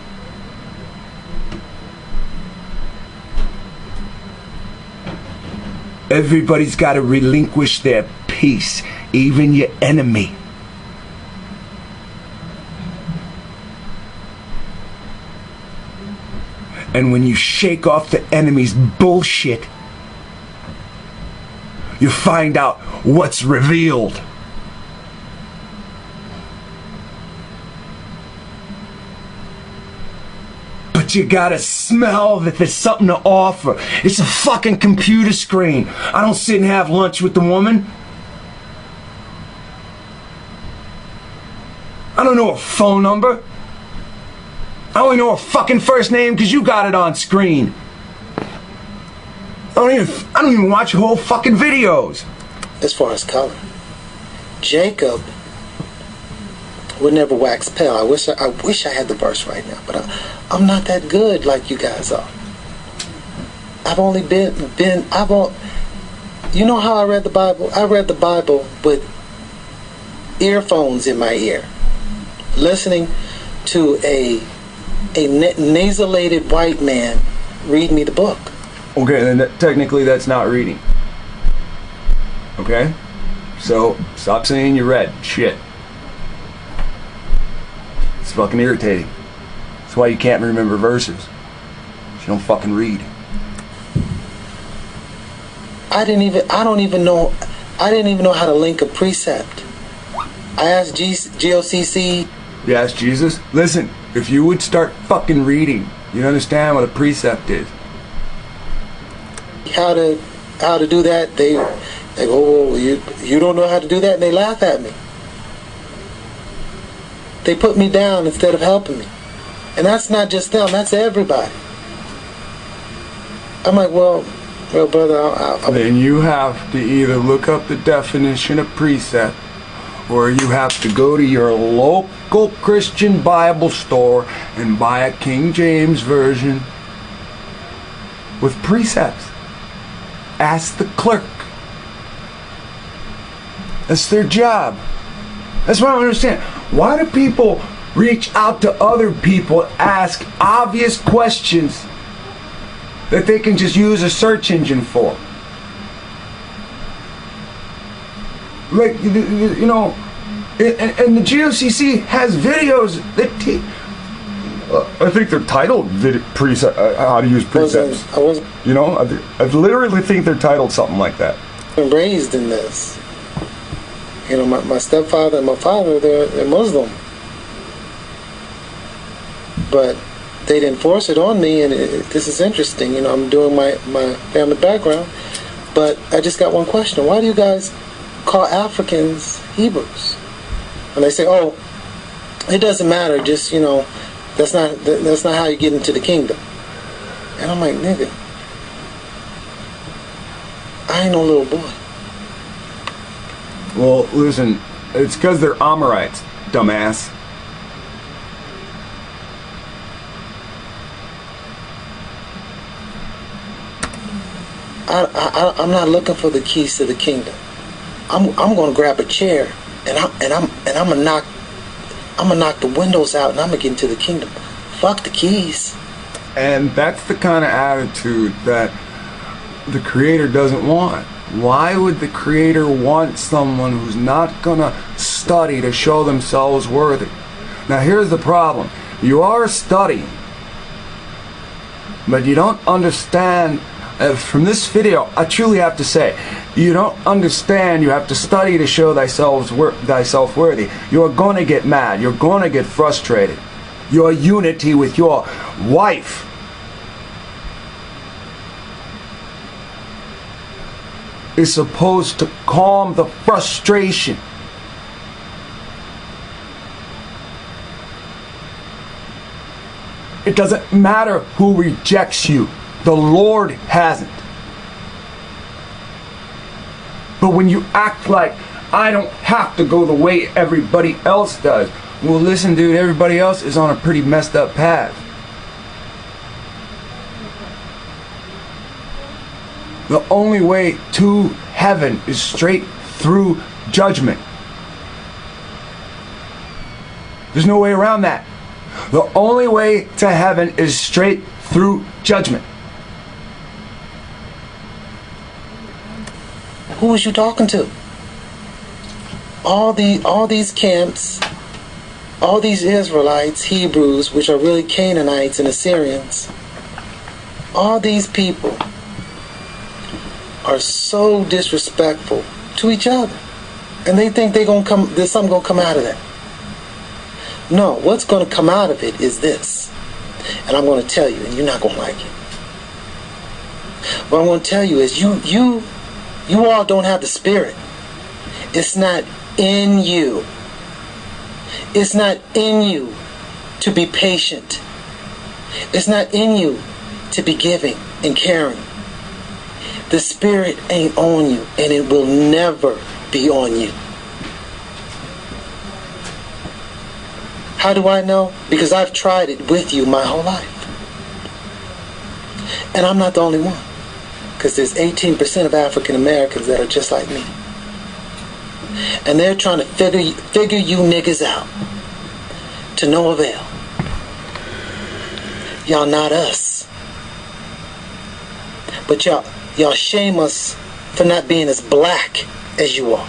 [SPEAKER 3] Everybody's got to relinquish their peace, even your enemy. And when you shake off the enemy's bullshit, you find out what's revealed. But you gotta smell that there's something to offer. It's a fucking computer screen. I don't sit and have lunch with the woman. I don't know her phone number. I only know her fucking first name because you got it on screen. I don't even watch whole fucking videos.
[SPEAKER 2] As far as color, Jacob would never wax pale. I wish I had the verse right now, but I'm not that good like you guys are. I've only you know how I read the Bible? I read the Bible with earphones in my ear, listening to a nasalated white man read me the book.
[SPEAKER 3] Okay, then technically that's not reading. Okay? So, stop saying you read. Shit. It's fucking irritating. That's why you can't remember verses. You don't fucking read.
[SPEAKER 2] I didn't even know how to link a precept. I asked GOCC.
[SPEAKER 3] You asked Jesus? Listen, if you would start fucking reading, you'd understand what a precept is.
[SPEAKER 2] How to do that? They go, oh, you don't know how to do that, and they laugh at me. They put me down instead of helping me, and that's not just them. That's everybody. I'm like, well, brother,
[SPEAKER 3] then you have to either look up the definition of precept, or you have to go to your local Christian Bible store and buy a King James version with precepts. Ask the clerk. That's their job. That's what I don't understand. Why do people reach out to other people, ask obvious questions that they can just use a search engine for? Like, you know, and the GOCC has videos that I think they're titled how to use precepts. You know, I literally think they're titled something like that.
[SPEAKER 2] I'm raised in this. You know, my stepfather and my father, they're Muslim. But they didn't force it on me, and this is interesting. You know, I'm doing my family background. But I just got one question. Why do you guys call Africans Hebrews? And they say, oh, it doesn't matter, just, you know, that's not how you get into the kingdom. And I'm like, nigga, I ain't no little boy.
[SPEAKER 3] Well, listen, it's because they're Amorites, dumbass.
[SPEAKER 2] I'm not looking for the keys to the kingdom. I'm going to grab a chair and I'm gonna knock the windows out and I'm gonna get into the kingdom. Fuck the keys.
[SPEAKER 3] And that's the kind of attitude that the Creator doesn't want. Why would the Creator want someone who's not gonna study to show themselves worthy? Now here's the problem. You are studying, but you don't understand. From this video, I truly have to say, you don't understand. You have to study to show thyself worthy. You're going to get mad. You're going to get frustrated. Your unity with your wife is supposed to calm the frustration. It doesn't matter who rejects you. The Lord hasn't. But when you act like, I don't have to go the way everybody else does. Well, listen, dude, everybody else is on a pretty messed up path. The only way to heaven is straight through judgment. There's no way around that. The only way to heaven is straight through judgment.
[SPEAKER 2] Who was you talking to? All these camps, all these Israelites, Hebrews, which are really Canaanites and Assyrians, all these people are so disrespectful to each other. And they think there's something gonna come out of that. No, what's gonna come out of it is this. And I'm gonna tell you, and you're not gonna like it. What I'm gonna tell you is you all don't have the Spirit. It's not in you. It's not in you to be patient. It's not in you to be giving and caring. The Spirit ain't on you, and it will never be on you. How do I know? Because I've tried it with you my whole life. And I'm not the only one. Because there's 18% of African Americans that are just like me. And they're trying to figure you niggas out. To no avail. Y'all not us. But y'all shame us for not being as black as you are.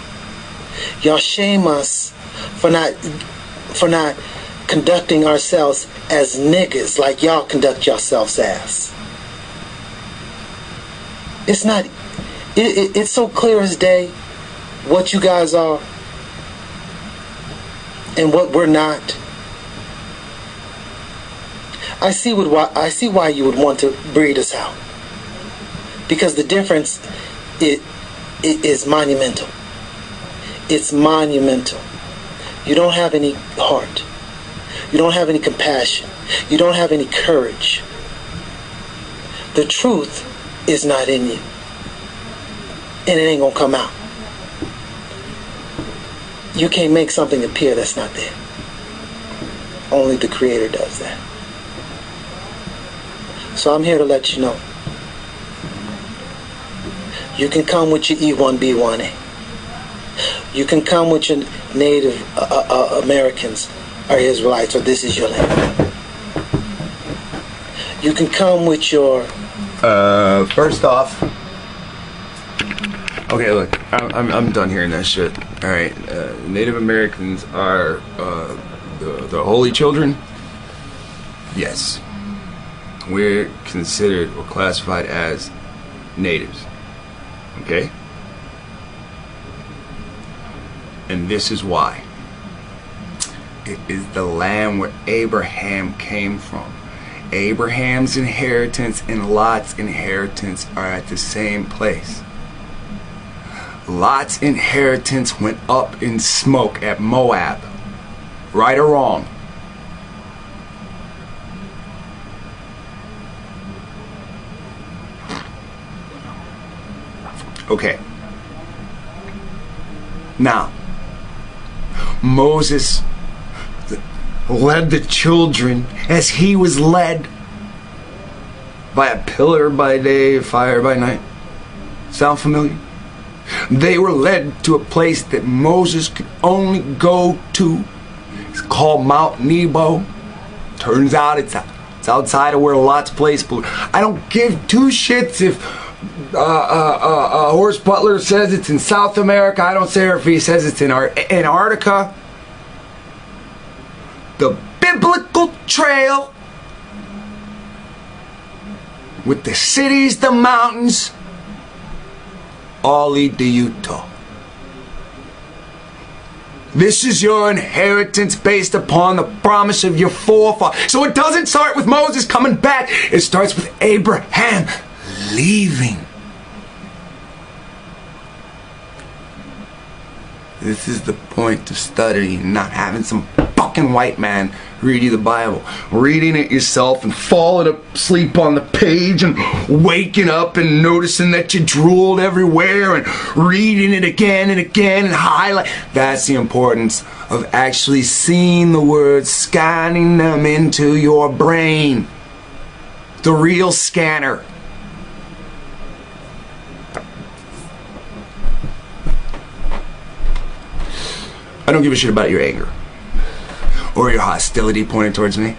[SPEAKER 2] Y'all shame us for not conducting ourselves as niggas like y'all conduct yourselves as. It's not, it's so clear as day what you guys are and what we're not. I see why you would want to breed us out. Because the difference it is monumental. It's monumental. You don't have any heart. You don't have any compassion. You don't have any courage. The truth is not in you. And it ain't gonna come out. You can't make something appear that's not there. Only the Creator does that. So I'm here to let you know. You can come with your E1B1A. You can come with your Native Americans or Israelites, or this is your land. You can come with your...
[SPEAKER 1] First off... Okay, look, I'm done hearing that shit. Alright, Native Americans are the holy children? Yes. We're considered or classified as natives. Okay? And this is why. It is the land where Abraham came from. Abraham's inheritance and Lot's inheritance are at the same place. Lot's inheritance went up in smoke at Moab. Right or wrong? Okay. Now, Moses led the children as he was led by a pillar by day, fire by night. Sound familiar? They were led to a place that Moses could only go to. It's called Mount Nebo. Turns out it's outside of where Lot's place blew. I don't give two shits if Horse Butler says it's in South America. I don't care if he says it's in Antarctica. The biblical trail with the cities, the mountains, all lead to Utah. This is your inheritance based upon the promise of your forefathers. So it doesn't start with Moses coming back. It starts with Abraham leaving. This is the point of studying, not having some fucking white man read you the Bible. Reading it yourself and falling asleep on the page and waking up and noticing that you drooled everywhere and reading it again and again and highlight. That's the importance of actually seeing the words, scanning them into your brain. The real scanner. I don't give a shit about your anger or your hostility pointed towards me,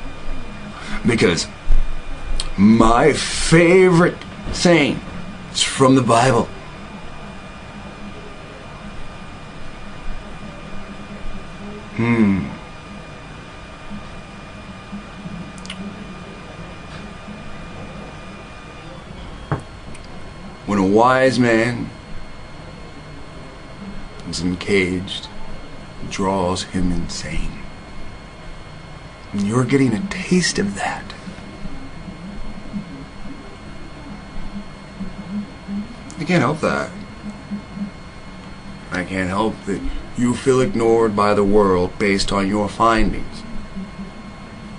[SPEAKER 1] because my favorite saying is from the Bible. When a wise man is encaged, draws him insane. And you're getting a taste of that. I can't help that. I can't help that you feel ignored by the world based on your findings.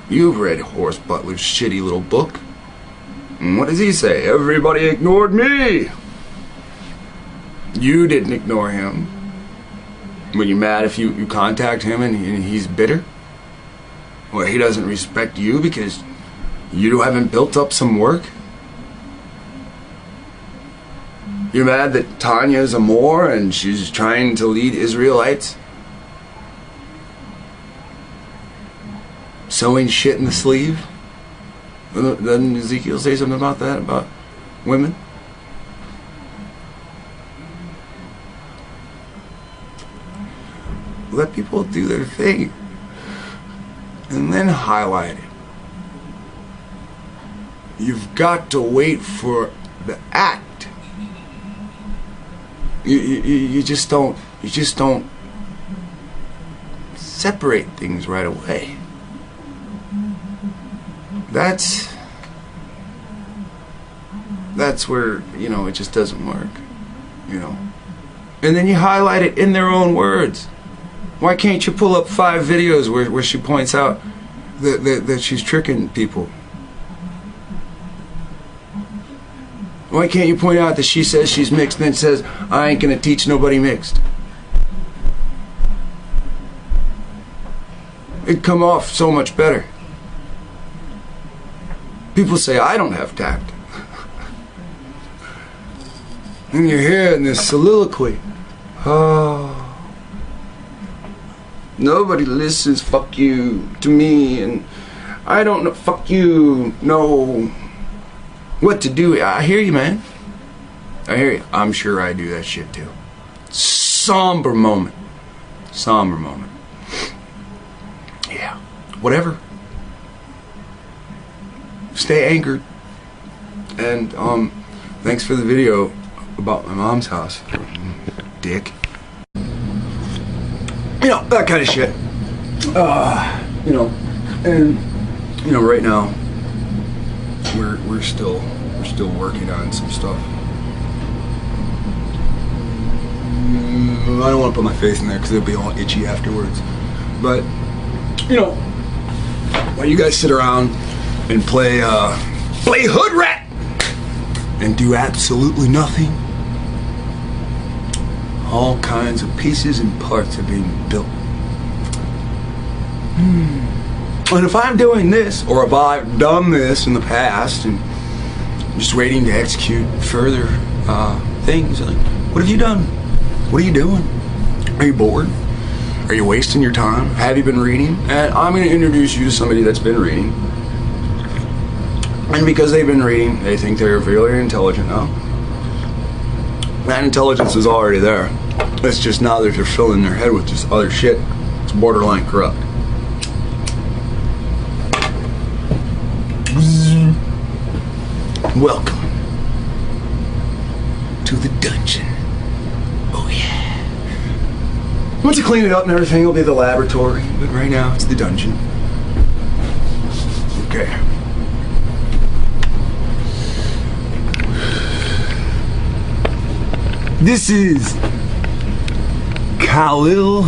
[SPEAKER 1] You've read Horse Butler's shitty little book. And what does he say? Everybody ignored me. You didn't ignore him. Were you mad if you contact him and he's bitter? Or he doesn't respect you because you haven't built up some work? You're mad that Tanya's a Moor and she's trying to lead Israelites? Sewing shit in the sleeve? Doesn't Ezekiel say something about that, about women? Let people do their thing and then highlight it. You've got to wait for the act. You just don't separate things right away. That's where, it just doesn't work, And then you highlight it in their own words. Why can't you pull up 5 videos where she points out that she's tricking people? Why can't you point out that she says she's mixed and then says, I ain't gonna teach nobody mixed? It'd come off so much better. People say I don't have tact. And you're hearing this soliloquy. Oh, nobody listens, fuck you, to me, and I don't know, fuck you, know what to do. I hear you, man. I hear you. I'm sure I do that shit too. Somber moment. Somber moment. Yeah. Whatever. Stay anchored. And thanks for the video about my mom's house. Dick. You know, that kind of shit. You know, and you know, right now we're still working on some stuff. I don't want to put my face in there because it'll be all itchy afterwards. But you know, while you guys sit around and play hood rat and do absolutely nothing, all kinds of pieces and parts are being built. And if I'm doing this, or if I've done this in the past and I'm just waiting to execute further things, like, what have you done? What are you doing? Are you bored? Are you wasting your time? Have you been reading? And I'm going to introduce you to somebody that's been reading. And because they've been reading, they think they're very intelligent now. That intelligence is already there. It's just now that they're filling their head with just other shit. It's borderline corrupt. Welcome to the dungeon. Oh yeah. Once you clean it up and everything, it'll be the laboratory. But right now, it's the dungeon. Okay. This is Khalil,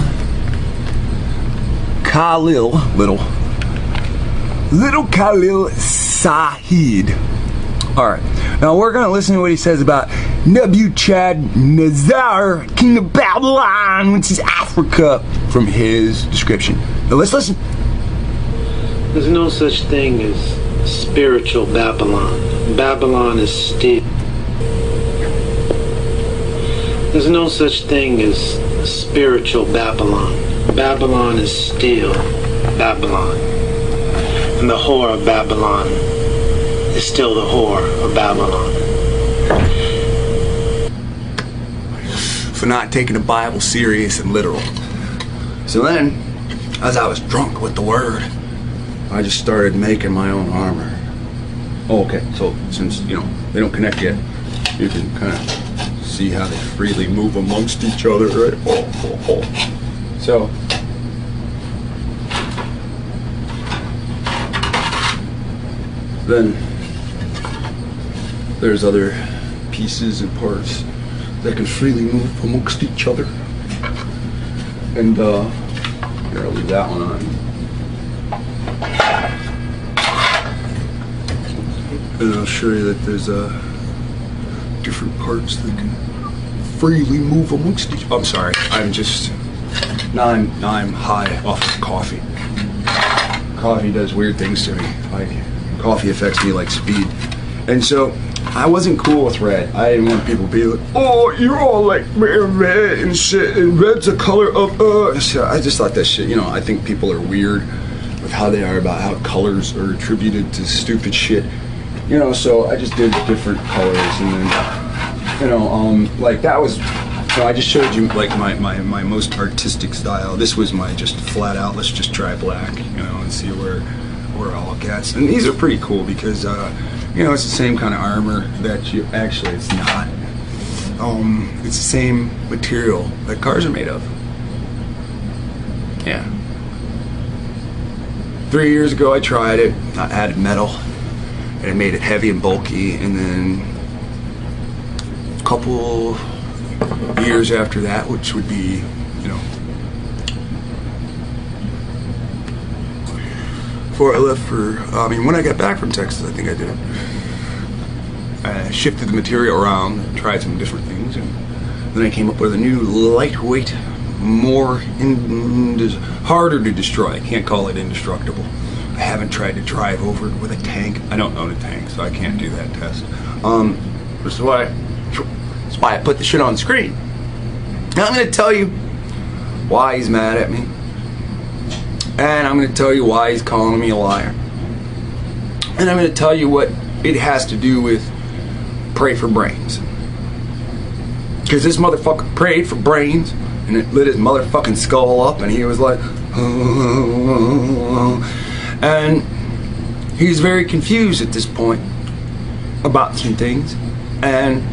[SPEAKER 1] little Khalil Sahid. Alright, now we're going to listen to what he says about Nebuchadnezzar, king of Babylon, which is Africa, from his description. Now let's listen.
[SPEAKER 2] There's no such thing as spiritual Babylon. Babylon is still. There's no such thing as spiritual Babylon. Babylon is still Babylon. And the whore of Babylon is still the whore of Babylon.
[SPEAKER 1] For not taking the Bible serious and literal. So then, as I was drunk with the word, I just started making my own armor. Oh, okay, so since, you know, they don't connect yet, you can kind of see how they freely move amongst each other, right? So, then there's other pieces and parts that can freely move amongst each other. And here, I'll leave that one on. And I'll show you that there's different parts that can freely move amongst each other. I'm sorry, now I'm high off of coffee. Coffee does weird things to me. Coffee affects me like speed. And so, I wasn't cool with red. I didn't want people to be like, oh, you're all like red and shit, and red's a color of, So I just thought that shit, you know, I think people are weird with how they are about how colors are attributed to stupid shit. You know, so I just did different colors, and then, you know, like that was, so I just showed you like my most artistic style. This was my just flat out, let's just try black, you know, and see where it all gets. And these are pretty cool because, you know, it's the same kind of armor that you, actually it's not. It's the same material that cars are made of. Yeah. 3 years ago I tried it, I added metal, and it made it heavy and bulky, and then a couple years after that, which would be, you know, before I left for, when I got back from Texas, I think I did it. shifted the material around, tried some different things, and then I came up with a new lightweight, more harder to destroy. I can't call it indestructible. I haven't tried to drive over it with a tank. I don't own a tank, so I can't do that test. That's why I put the shit on the screen. Now I'm going to tell you why he's mad at me, and I'm going to tell you why he's calling me a liar, and I'm going to tell you what it has to do with pray for brains. Because this motherfucker prayed for brains, and it lit his motherfucking skull up, and he was like, and he's very confused at this point about some things, and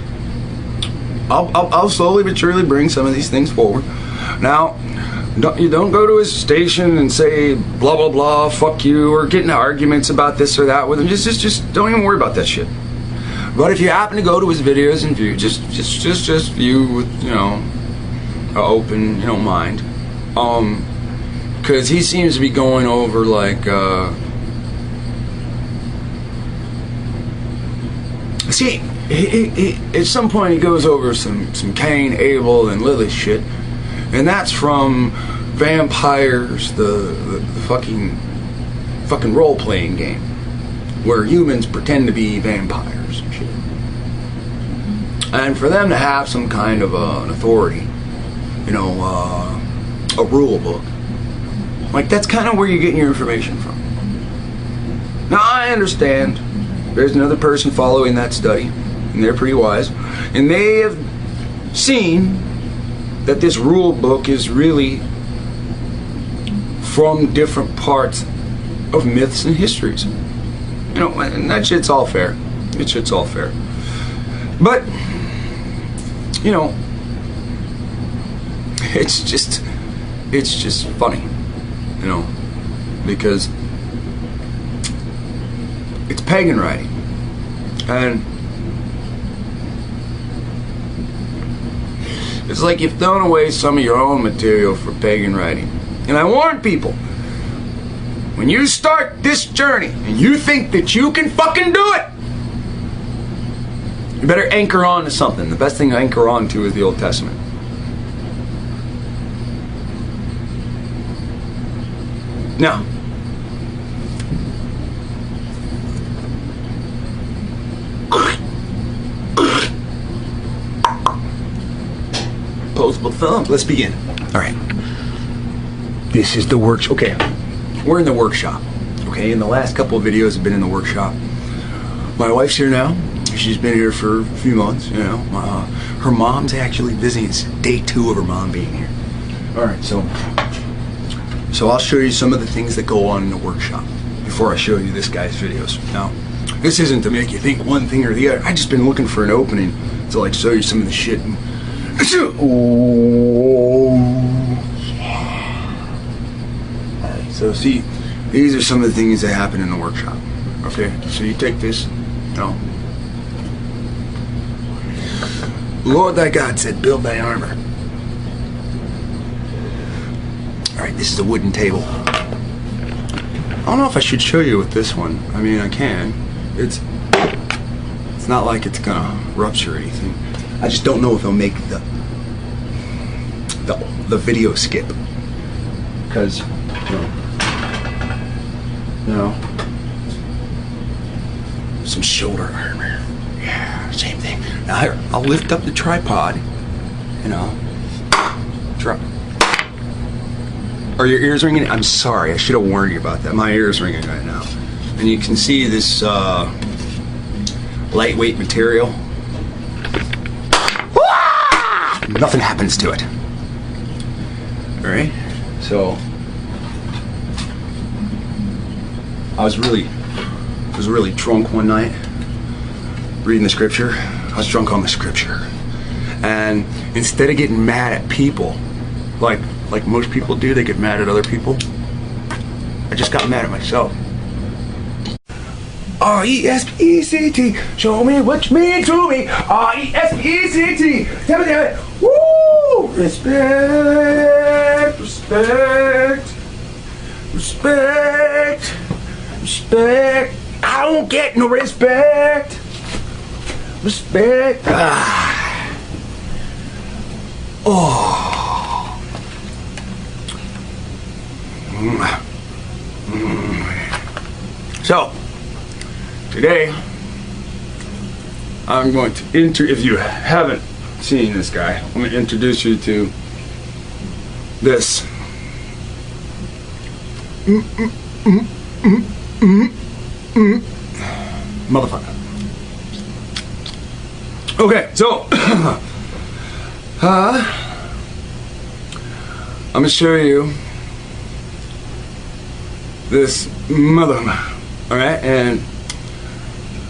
[SPEAKER 1] I'll slowly but surely bring some of these things forward. Now, you don't go to his station and say blah blah blah, fuck you, or get into arguments about this or that with him. Just don't even worry about that shit. But if you happen to go to his videos and view, just view with, you know, an open, you know, mind, because he seems to be going over like, see, he at some point he goes over some Cain, Abel, and Lilith shit, and that's from Vampires, the fucking role-playing game, where humans pretend to be vampires and shit. And for them to have some kind of an authority, you know, a rule book, like that's kind of where you're getting your information from. Now I understand there's another person following that study, and they're pretty wise, and they have seen that this rule book is really from different parts of myths and histories. You know, and that shit's all fair. That shit's all fair. But, you know, it's just funny, you know, because it's pagan writing, and it's like you've thrown away some of your own material for pagan writing. And I warn people, when you start this journey and you think that you can fucking do it, you better anchor on to something. The best thing to anchor on to is the Old Testament. Now, posable thumb. Let's begin. All right. This is the workshop. Okay, we're in the workshop. Okay, and the last couple of videos have been in the workshop. My wife's here now. She's been here for a few months. You know, her mom's actually visiting. It's day 2 of her mom being here. All right, so I'll show you some of the things that go on in the workshop before I show you this guy's videos. Now, this isn't to make you think one thing or the other. I just been looking for an opening to like show you some of the shit. And, oh, yeah. All right, so see, these are some of the things that happen in the workshop. Okay, so you take this, you know. Lord thy God said, build thy armor. Alright, this is a wooden table. I don't know if I should show you with this one. I mean, I can. It's not like it's gonna rupture or anything. I just don't know if it'll make the video skip. Because, you know, some shoulder armor. Yeah, same thing. Now here, I'll lift up the tripod, you know. Drop. Are your ears ringing? I'm sorry, I should have warned you about that. My ear's ringing right now. And you can see this lightweight material. Nothing happens to it. Alright? So I was really drunk one night reading the scripture. I was drunk on the scripture. And instead of getting mad at people, like most people do, they get mad at other people, I just got mad at myself. R-E-S-P-E-C-T, show me what you mean to me. R-E-S-P-E-C-T, tell me. Woo! Respect, respect, respect, respect. I don't get no respect. Respect. Oh. So, today, I'm going to if you haven't seen this guy, I'm going to introduce you to this. Motherfucker. Okay, so, I'm going to show you this mother, alright, and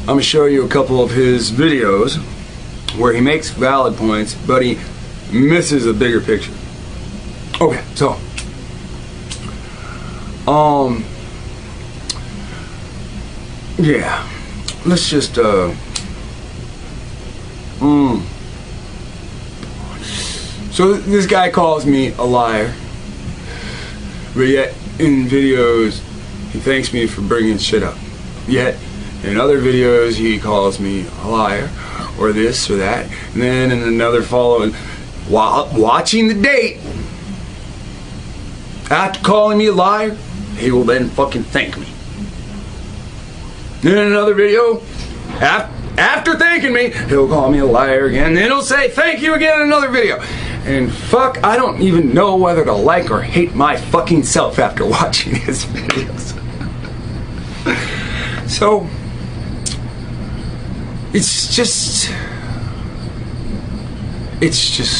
[SPEAKER 1] I'm going to show you a couple of his videos where he makes valid points, but he misses a bigger picture. Okay, so, yeah, let's just, so this guy calls me a liar, but yet in videos he thanks me for bringing shit up. Yet in other videos he calls me a liar or this or that, and then in another following, while watching the date, after calling me a liar, he will then fucking thank me. Then in another video, after thanking me, he'll call me a liar again, then he'll say thank you again in another video. And fuck, I don't even know whether to like or hate my fucking self after watching his videos. So, it's just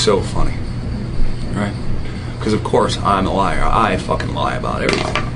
[SPEAKER 1] so funny, right? Because of course I'm a liar. I fucking lie about everything.